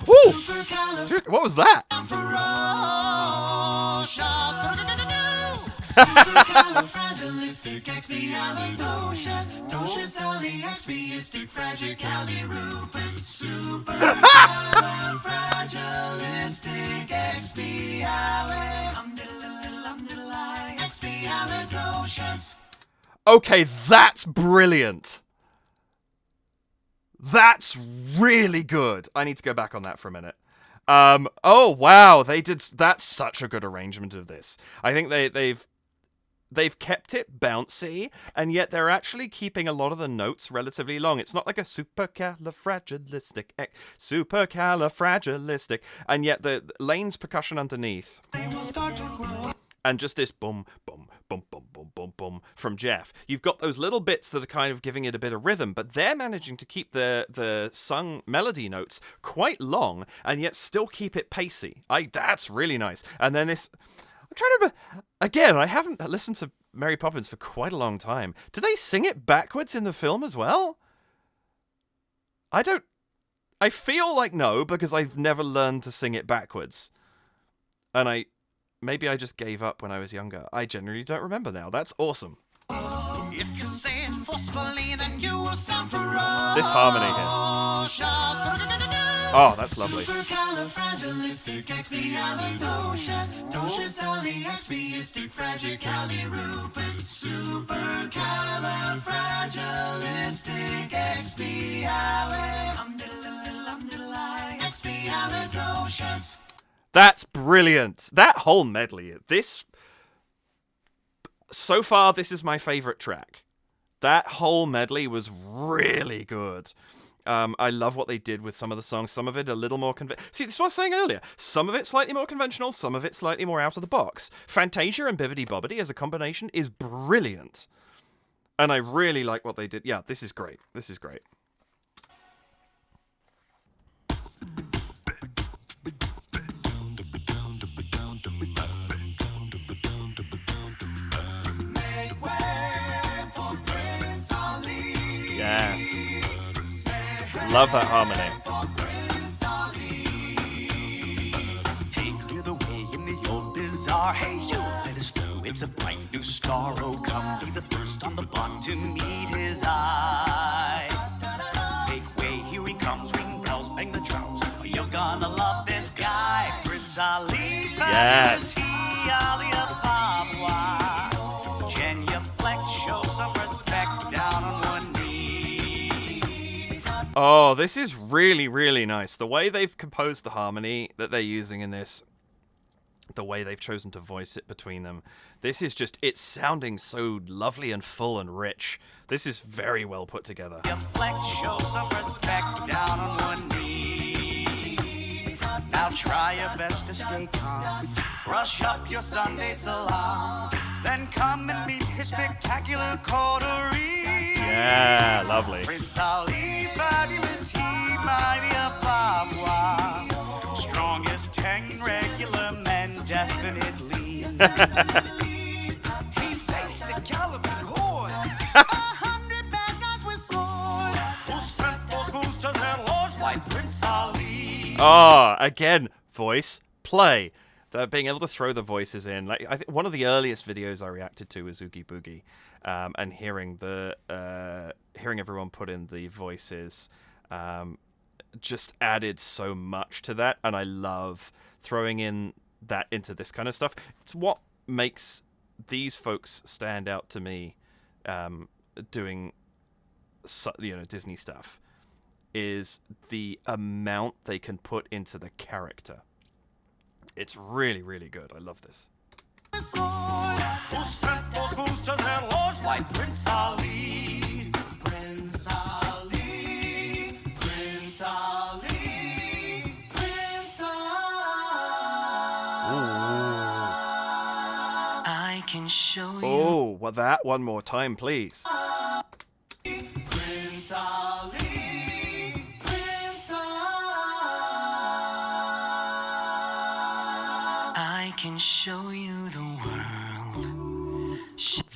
Woo! Dude, what was that? Supercalifragilisticexpialidocious. Docious expiistic fragicalirupus. Supercalifragilisticexpialidocious. Okay, that's brilliant. That's really good. I need to go back on that for a minute. Oh wow, that's such a good arrangement of this. I think they've kept it bouncy, and yet they're actually keeping a lot of the notes relatively long. It's not like a supercalifragilistic, and yet the Lane's percussion underneath. And just this boom, boom, boom, boom, boom, boom, boom from Jeff. You've got those little bits that are kind of giving it a bit of rhythm, but they're managing to keep the sung melody notes quite long and yet still keep it pacey. That's really nice. And then this, I'm trying to, again, I haven't listened to Mary Poppins for quite a long time. Do they sing it backwards in the film as well? I feel like no, because I've never learned to sing it backwards. And maybe I just gave up when I was younger. I genuinely don't remember now. That's awesome. If you say it forcefully, then you will sound ferocious. This harmony here. Oh, that's lovely. Supercalifragilisticexpialidocious. Docious expiistic fragicalirupus. Supercalifragilisticexpialidocious. That's brilliant. That whole medley. So far, this is my favorite track. That whole medley was really good. I love what they did with some of the songs. Some of it a little more See, this is what I was saying earlier. Some of it slightly more conventional, some of it slightly more out of the box. Fantasia and Bibbidi Bobbidi as a combination is brilliant. And I really like what they did. Yeah, this is great. This is great. Yes. Love that harmony. Hey, clear the way in the old bazaar. Hey, you, let us know it's a bright new star. Oh, come be the first on the block to meet his eye. hang the drums. You're gonna love this guy, Prince Ali. Yes. Ali of Papua. Genuflect, show some respect down on one knee. Oh, this is really, really nice. The way they've composed the harmony that they're using in this, the way they've chosen to voice it between them. This is just, it's sounding so lovely and full and rich. This is very well put together. Genuflect, show some respect down on one knee. Now try your best to stay calm. Brush up your Sunday salam. Then come and meet his spectacular coterie. Yeah, lovely. Prince Ali, fabulous he, mighty of Papua. Strongest 10 regular men, definitely. He faced the galloping hordes. 100 bad guys with swords. Who sent those goons to their lords like Prince Ali. Oh, again, voice play. Being able to throw the voices in, like I think one of the earliest videos I reacted to was Oogie Boogie, and hearing everyone put in the voices, just added so much to that, and I love throwing in that into this kind of stuff. It's what makes these folks stand out to me, doing Disney stuff, is the amount they can put into the character. It's really, really good. I love this. Who sent those goons to their lords like Prince Ali? Prince Ali, Prince Ali, Prince Ali. I can show you. Oh, well, that one more time, please. Prince Ali, Prince Ali. I can show you the world.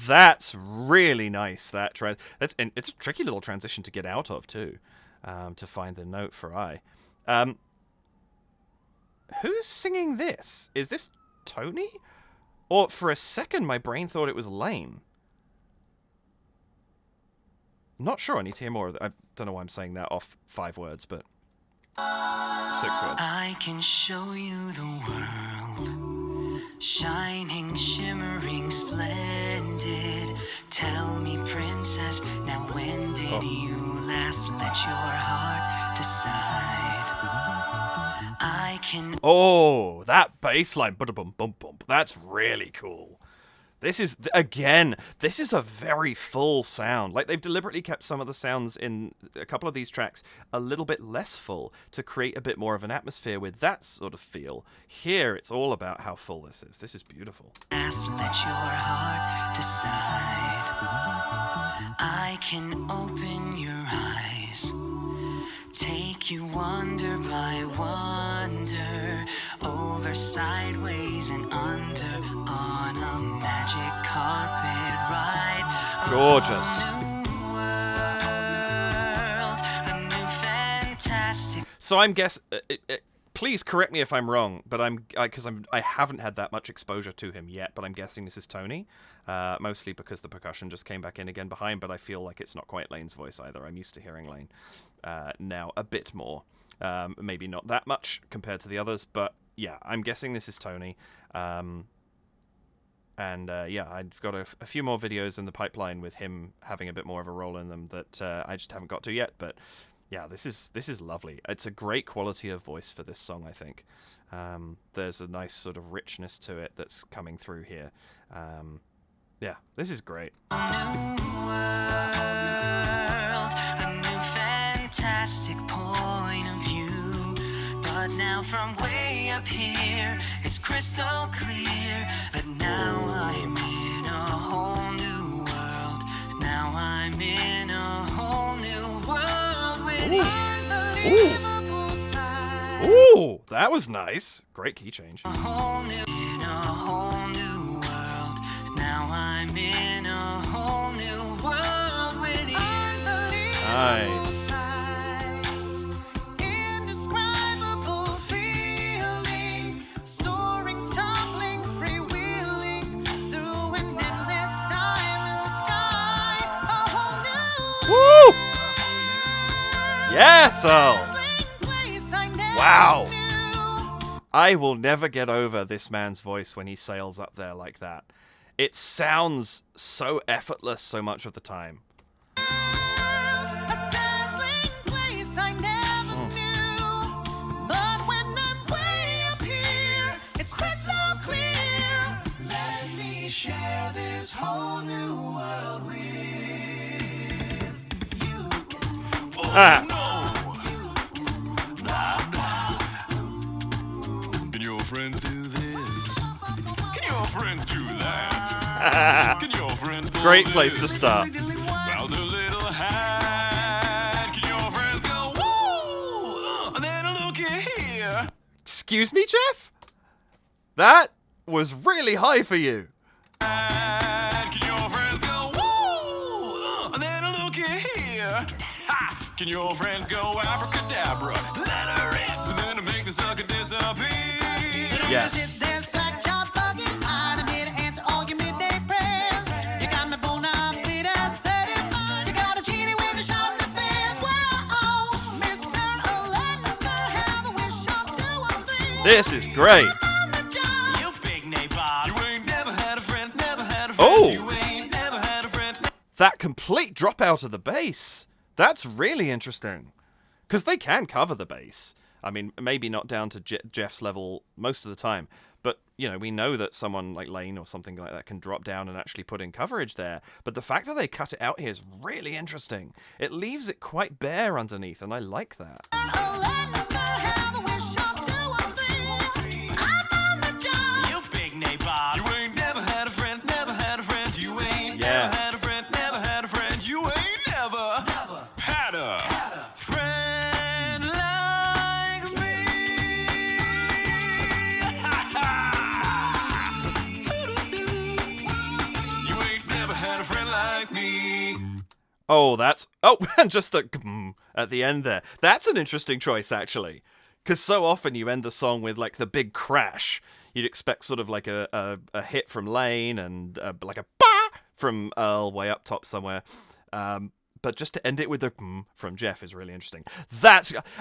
That's really nice. It's a tricky little transition to get out of too, to find the note for I. Who's singing this? Is this Tony? Or for a second, my brain thought it was Lane. Not sure. I need to hear more. I don't know why I'm saying that off 5 words, but 6 words. I can show you the world, shining, shimmering, splendid. Tell me, princess, now when did you last let your heart decide? I can. Oh, that bass line. Bum bum bum. That's really cool. This is a very full sound. Like, they've deliberately kept some of the sounds in a couple of these tracks a little bit less full to create a bit more of an atmosphere with that sort of feel. Here, it's all about how full this is. This is beautiful. Let your heart decide. I can open your eyes, take you wonder by wonder, over, sideways, and under, on a magic carpet ride. Gorgeous. A new fantastic. So I'm guessing. Please correct me if I'm wrong, but I haven't had that much exposure to him yet. But I'm guessing this is Tony, mostly because the percussion just came back in again behind. But I feel like it's not quite Lane's voice either. I'm used to hearing Lane now a bit more, maybe not that much compared to the others, but yeah, I'm guessing this is Tony. I've got a few more videos in the pipeline with him having a bit more of a role in them that I just haven't got to yet, but. Yeah, this is lovely. It's a great quality of voice for this song, I think. There's a nice sort of richness to it that's coming through here. Yeah, this is great. A new fantastic point of view. But now from way up here, it's crystal clear that now I'm in a whole new world. Now I'm in a whole new world. Ooh, that was nice. Great key change. In a whole new world. Now I'm in a whole new world with Nice. indescribable feelings, soaring, tumbling, freewheeling through an endless diamond sky. A whole new Woo! Yes, Al. place Wow. I will never get over this man's voice when he sails up there like that. It sounds so effortless so much of the time. Share this whole new world with you. Ah. Can your friends do this? Can your friends do that? Can your friends blow Great place this? to start. Well, the little hat. Can your friends go woo? And then look here. Excuse me, Jeff? That was really high for you. Can your friends go woo? And then look here. Ha! Can your friends go abracadabra? Let her in. And then make the sucker disappear. Yes. This is great. You big nabob. You ain't never had a friend, never had a friend. Oh. You ain't never had a friend. That complete drop out of the bass. That's really interesting. Because they can cover the bass. I mean, maybe not down to Jeff's level most of the time. But, you know, we know that someone like Lane or something like that can drop down and actually put in coverage there. But the fact that they cut it out here is really interesting. It leaves it quite bare underneath, and I like that. You big nabob. You ain't never had a friend, never had a friend. You ain't Yes. never had a friend, never had a friend. You ain't never Had a friend like me. You ain't never had a friend like me. Oh, that's... Oh, and just the... at the end there. That's an interesting choice, actually. Because so often you end the song with, like, the big crash. You'd expect sort of like a hit from Lane and like a bah from Earl way up top somewhere. But just to end it with the from Jeff is really interesting.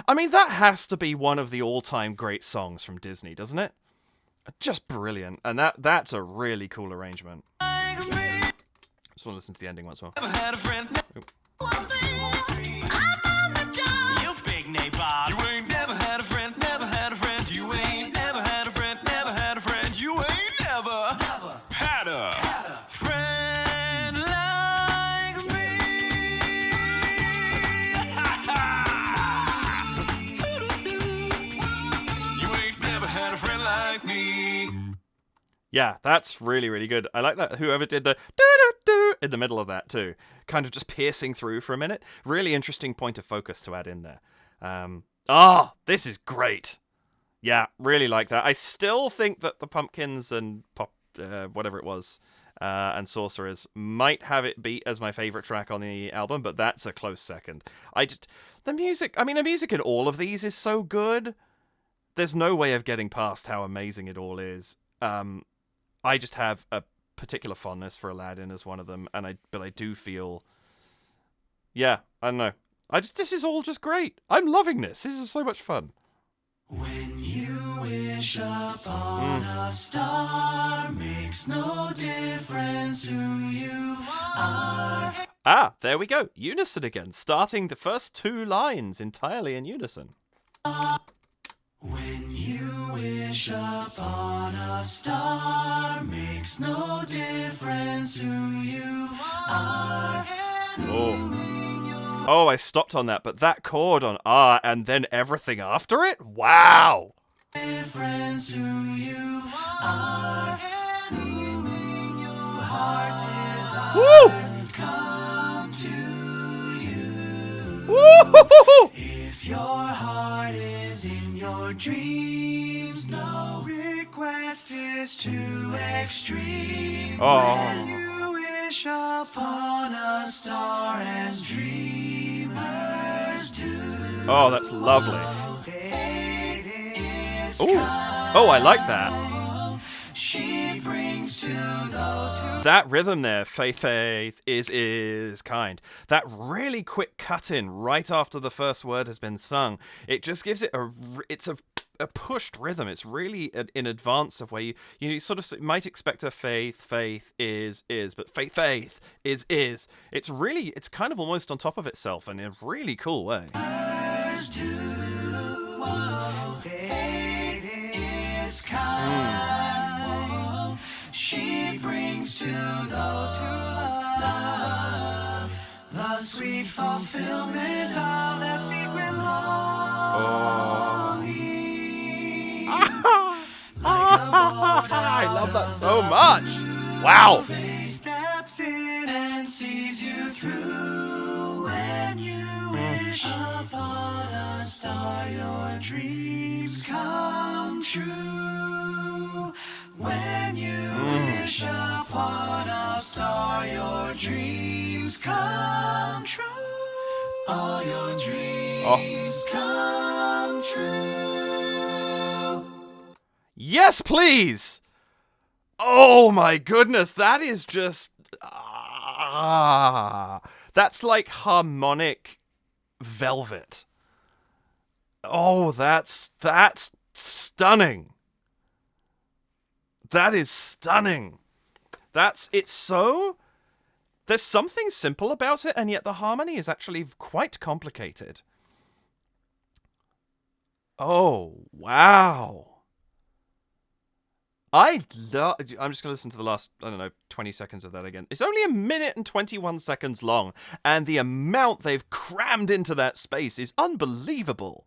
I mean, that has to be one of the all-time great songs from Disney, doesn't it? Just brilliant. And that's a really cool arrangement. Just want to listen to the ending once more. Never had a friend. You big nabob. You ain't never had a friend, never had a friend. You ain't never had a friend, never had a friend. You ain't never had a friend like me. You ain't never had a friend like me. Yeah, that's really, really good. I like that. Whoever did the do-do-do in the middle of that too. Kind of just piercing through for a minute. Really interesting point of focus to add in there. This is great. Yeah, really like that. I still think that the Pumpkins and whatever it was, and Sorcerers might have it beat as my favorite track on the album, but that's a close second. The music in all of these is so good. There's no way of getting past how amazing it all is. I just have a particular fondness for Aladdin as one of them, but I do feel, yeah, I don't know. This is all just great. I'm loving this. This is so much fun. When you wish upon a star, makes no difference who you are. There we go. Unison again, starting the first two lines entirely in unison. When you wish upon a star, makes no difference who you are. Oh, I stopped on that, but that chord on R and then everything after it? Wow! Difference who you are, who your heart desires come to you. Woo! If your heart is in your dreams, no request is too extreme. When you wish upon a star as dreamers do. Oh, that's lovely. Ooh. Oh, I like that. She brings to those who That rhythm there, faith, faith, is kind. That really quick cut in right after the first word has been sung. It just gives it it's a pushed rhythm. It's really in advance of where you sort of might expect a faith, faith is, but faith, faith is. It's kind of almost on top of itself in a really cool way. She brings to those who love the sweet fulfillment of their secret longing. I love that so much. Wow. Steps in and sees you through when you wish upon a star your dreams come true. When you wish upon a star your dreams come true. All your dreams come true. Yes, please. Oh my goodness, that is just that's like harmonic velvet. Oh, that's stunning. That is stunning. It's so... There's something simple about it, and yet the harmony is actually quite complicated. Oh, wow. I'm just going to listen to the last, 20 seconds of that again. It's only 1 minute and 21 seconds long, and the amount they've crammed into that space is unbelievable.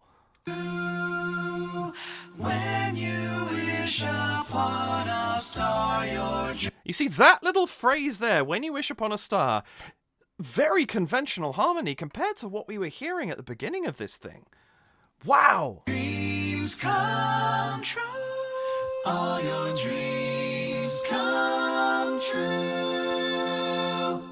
When you wish upon a star your You see, that little phrase there, when you wish upon a star, very conventional harmony compared to what we were hearing at the beginning of this thing. Wow! dreams come true. All your dreams come true.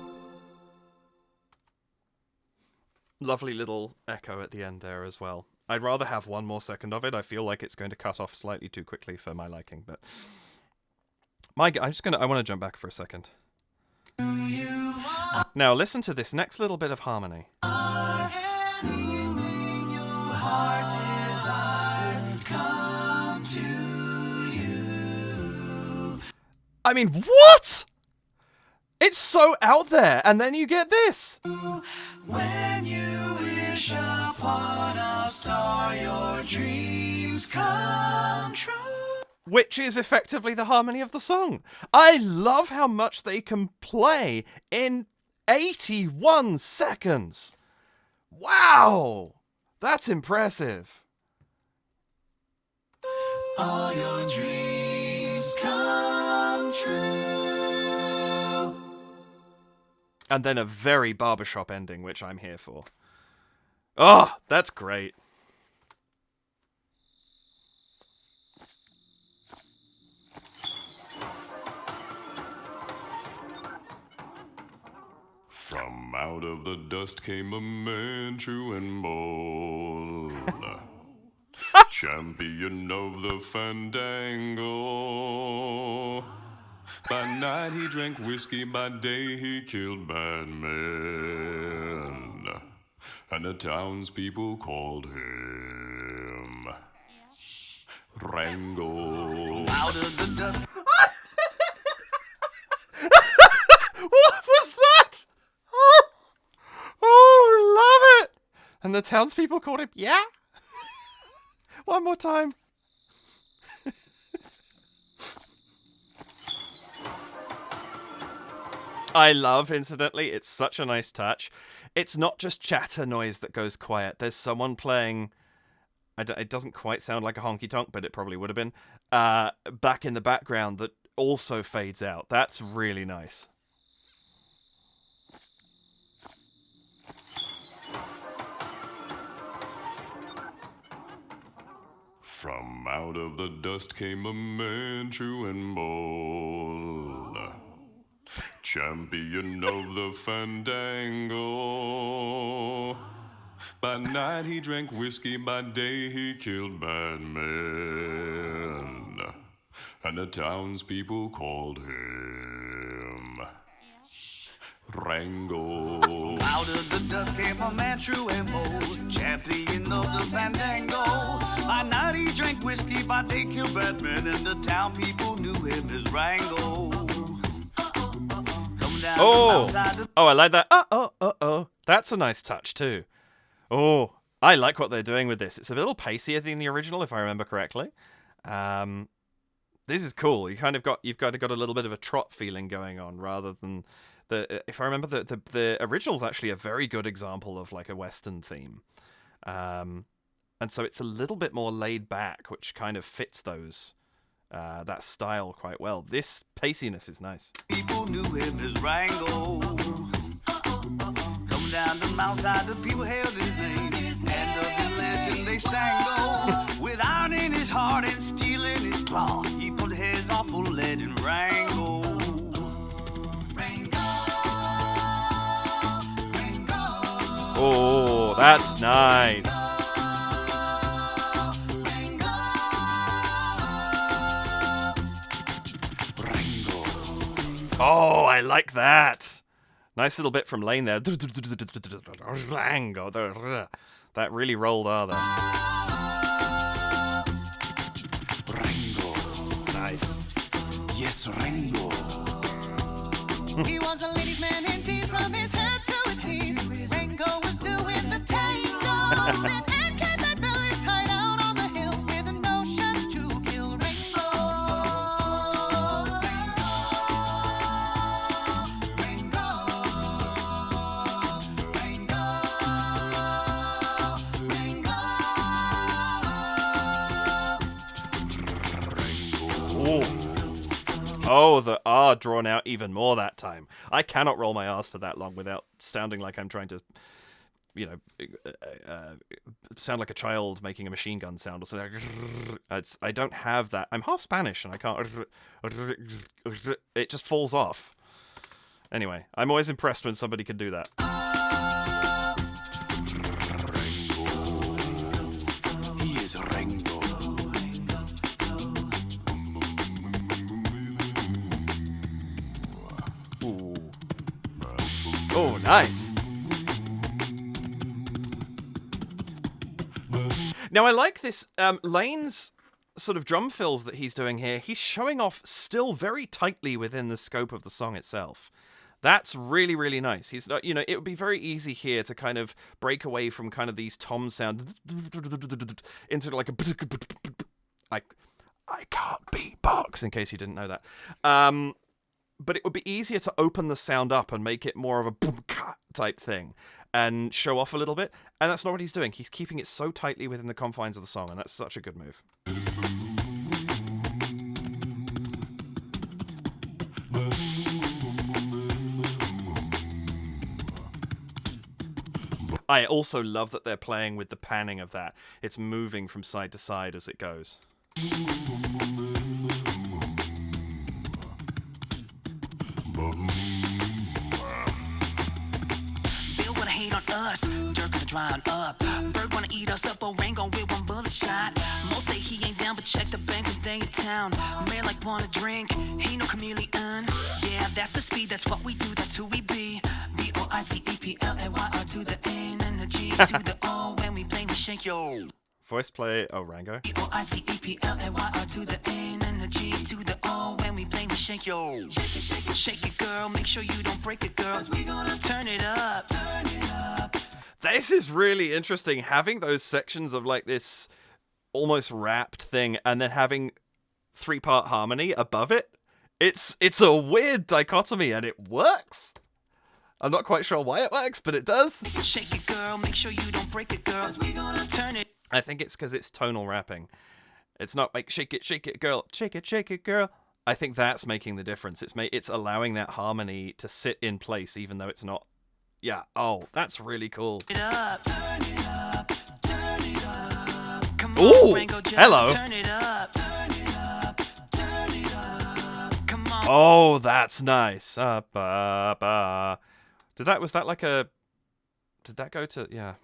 Lovely little echo at the end there as well. I'd rather have 1 more second of it. I feel like it's going to cut off slightly too quickly for my liking, but I want to jump back for a second. Now listen to this next little bit of harmony. I mean, what? It's so out there, and then you get this. When you wish upon a star, your dreams come true. Which is effectively the harmony of the song. I love how much they can play in 81 seconds. Wow! That's impressive. All your dreams come true. And then a very barbershop ending, which I'm here for. Oh, that's great. From out of the dust came a man true and bold, champion of the fandango. By night he drank whiskey, by day he killed bad men, and the townspeople called him Rango. Out of the dust. What was that? Oh, love it! And the townspeople called him, yeah? One more time. I love, incidentally, it's such a nice touch. It's not just chatter noise that goes quiet. There's someone playing... it doesn't quite sound like a honky-tonk, but it probably would have been. Back in the background that also fades out. That's really nice. From out of the dust came a man true and bold, champion of the fandango. By night he drank whiskey, by day he killed bad men, and the townspeople called him Rango. Out of the dust came a man true and bold, champion of the fandango. By night he drank whiskey, by day killed Batman, and the town people knew him as Rango. Come down Oh, the mountainside I like that. Oh. That's a nice touch too. Oh, I like what they're doing with this. It's a little pacier than the original, if I remember correctly. This is cool. You've kind of got a little bit of a trot feeling going on, rather than if I remember the original's actually a very good example of like a Western theme. And so it's a little bit more laid back, which kind of fits that style quite well. This paciness is nice. people knew him as Rango. Come down the mountainside, the people hailed his name, and of his legend they sang go. With iron in his heart and steel in his claw, he put his awful legend Rango. Oh, that's nice. Oh, I like that. Nice little bit from Lane there. Rango. That really rolled R there. Rango. Nice. Yes, Rango. He was a ladies' man indeed, from his head to his knees. Rango was doing the tango. Then in came that Billy's hideout on the hill with a notion to kill Rango. Oh, the R drawn out even more that time. I cannot roll my R's for that long without sounding like I'm trying to, sound like a child making a machine gun sound or something. I don't have that. I'm half Spanish and I can't. It just falls off. Anyway, I'm always impressed when somebody can do that. He is Rango. Oh, nice. Now, I like this. Lane's sort of drum fills that he's doing here, he's showing off still very tightly within the scope of the song itself. That's really, really nice. He's not, it would be very easy here to kind of break away from kind of these tom sound into like a... I can't beatbox, in case you didn't know that. But it would be easier to open the sound up and make it more of a boom type thing and show off a little bit. And that's not what he's doing. He's keeping it so tightly within the confines of the song, and that's such a good move. I also love that they're playing with the panning of that. It's moving from side to side as it goes. Bill wanna hate on us, Dirk gonna drown up. Bird wanna eat us up, Rango with one bullet shot. Mo say he ain't down, but check the bank when they in town. Man like wanna drink, he no chameleon. Yeah, that's the speed, that's what we do, that's who we be. VoicePlay to the N and the G to the O. When we play, we shake yo. VoicePlay, oh, Rango. VoicePlay to the N and the G to the O. When we play, we shake yo. Shake it, shake it, shake it, girl. Make sure you don't break it, girl. 'Cause we gonna turn it up. Turn it up. This is really interesting, having those sections of like this almost rapped thing and then having 3-part harmony above it. It's a weird dichotomy and it works. I'm not quite sure why it works, but it does. Shake it, girl. Make sure you don't break it, girl. 'Cause we gonna turn it. I think it's because it's tonal rapping. It's not like shake it, girl, shake it, girl. I think that's making the difference. It's allowing that harmony to sit in place, even though it's not. Yeah. Oh, that's really cool. Turn it up. Turn it up. Come Ooh, on, Rango, just hello. Turn it up. Turn it up. Turn it up. Come on. Oh, that's nice. Was that like a? Did that go to? Yeah.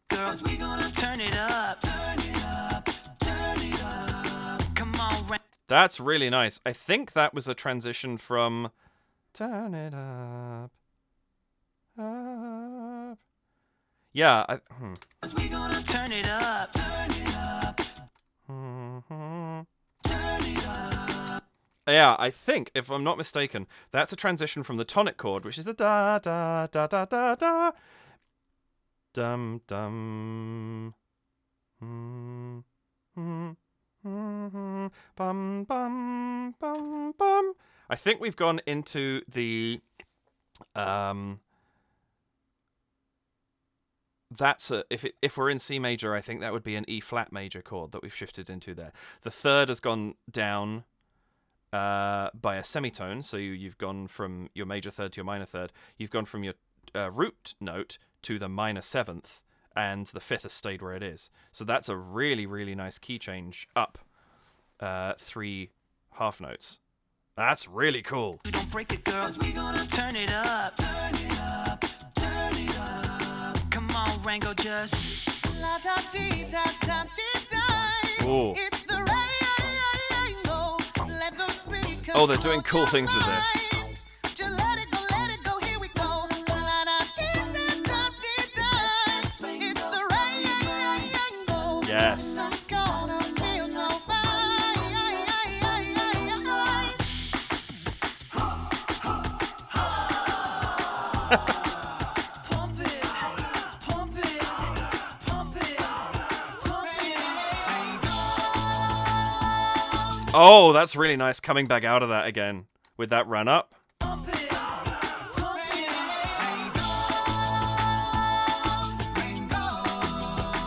Girls, we gonna turn it up. Turn it up. Turn it up. Come on, Rango. That's really nice. I think that was a transition from Turn It Up up. Yeah. We gonna turn it up. Yeah, I think, if I'm not mistaken, that's a transition from the tonic chord, which is the da da da da da da, dum dum, bum bum bum bum. I think we've gone into the That's if we're in C major, I think that would be an E flat major chord that we've shifted into there. The third has gone down by a semitone, so you've gone from your major third to your minor third. You've gone from your root note to the minor seventh, and the fifth has stayed where it is. So that's a really, really nice key change up 3 half notes. That's really cool. We don't break it, girls. We gonna turn it up. Turn it up. Turn it up. Come on, Rango, just. La da dee da da dee da. Ooh. It's the Rango. Let those speakers. Oh, they're doing cool things with this. Just let it go, here we go. La da dee da da dee da. It's the Rango. Yes. It's gonna feel so fine. Pump it, pump it, pump it, pump it. Oh, that's really nice coming back out of that again with that run up. Pump it, pump it.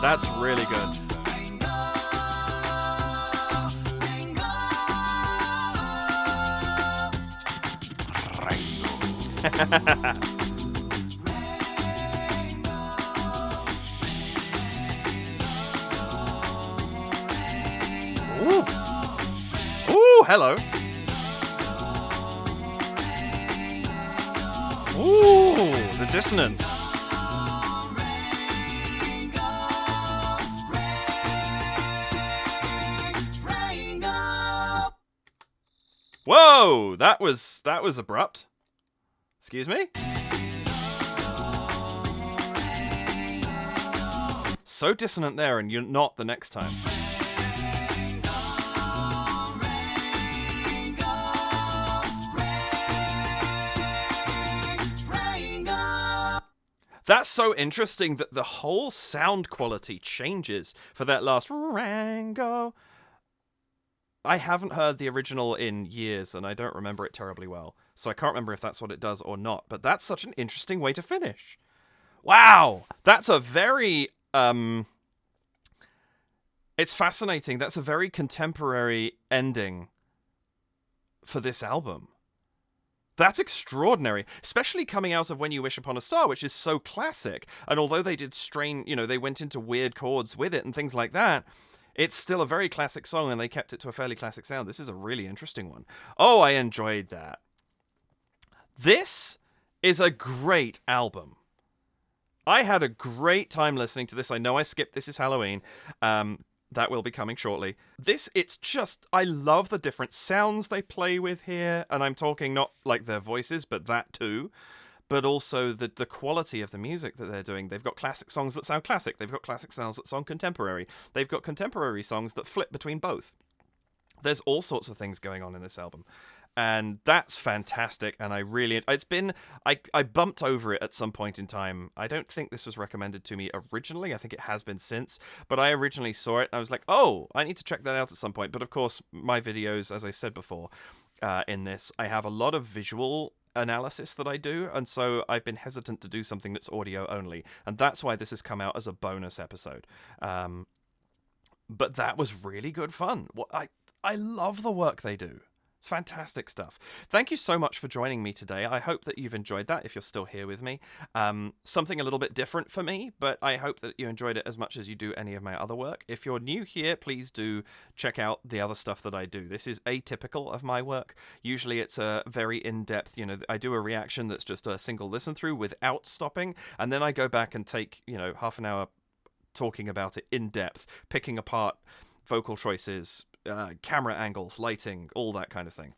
That's really good. Ooh. Ooh, hello. Ooh, the dissonance. Whoa, that was abrupt. Excuse me? So dissonant there, and you're not the next time. That's so interesting that the whole sound quality changes for that last Rango. I haven't heard the original in years, and I don't remember it terribly well. So I can't remember if that's what it does or not. But that's such an interesting way to finish. Wow! That's a very... It's fascinating. That's a very contemporary ending for this album. That's extraordinary, especially coming out of When You Wish Upon a Star, which is so classic. And although they did they went into weird chords with it and things like that, it's still a very classic song, and they kept it to a fairly classic sound. This is a really interesting one. Oh, I enjoyed that. This is a great album. I had a great time listening to this. I know I skipped This Is Halloween. That will be coming shortly. I love the different sounds they play with here, and I'm talking not like their voices, but that too, but also the quality of the music that they're doing. They've got classic songs that sound classic. They've got classic songs that sound contemporary. They've got contemporary songs that flip between both. There's all sorts of things going on in this album. And that's fantastic, and I bumped over it at some point in time. I don't think this was recommended to me originally. I think it has been since, but I originally saw it, and I was like, oh, I need to check that out at some point. But of course, my videos, as I've said before, in this, I have a lot of visual analysis that I do, and so I've been hesitant to do something that's audio only, and that's why this has come out as a bonus episode. But that was really good fun. I love the work they do. Fantastic stuff. Thank you so much for joining me today. I hope that you've enjoyed that if you're still here with me. Something a little bit different for me, but I hope that you enjoyed it as much as you do any of my other work. If you're new here, please do check out the other stuff that I do. This is atypical of my work. Usually it's a very in-depth, I do a reaction that's just a single listen through without stopping, and then I go back and take, half an hour talking about it in depth, picking apart vocal choices, camera angles, lighting, all that kind of thing.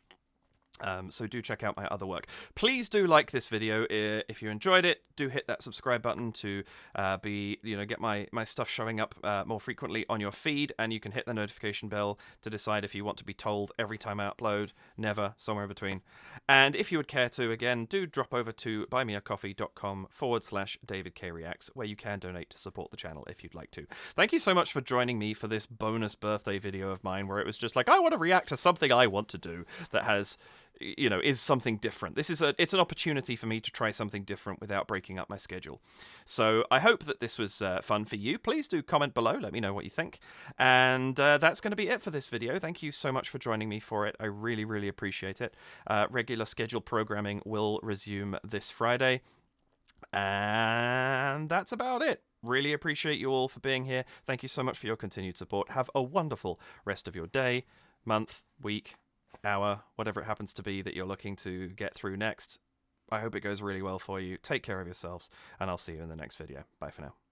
So do check out my other work. Please do like this video if you enjoyed it. Do hit that subscribe button to get my stuff showing up more frequently on your feed, and you can hit the notification bell to decide if you want to be told every time I upload, never, somewhere in between. And if you would care to, again, do drop over to buymeacoffee.com/David K Reacts, where you can donate to support the channel if you'd like to. Thank you so much for joining me for this bonus birthday video of mine, where it was just like, I want to react to something I want to do that has, is something different. It's an opportunity for me to try something different without breaking up my schedule. So I hope that this was fun for you. Please do comment below, let me know what you think. And that's going to be it for this video. Thank you so much for joining me for it. I really, really appreciate it. Regular scheduled programming will resume this Friday. And that's about it. Really appreciate you all for being here. Thank you so much for your continued support. Have a wonderful rest of your day, month, week, hour, whatever it happens to be that you're looking to get through next. I hope it goes really well for you. Take care of yourselves, and I'll see you in the next video. Bye for now.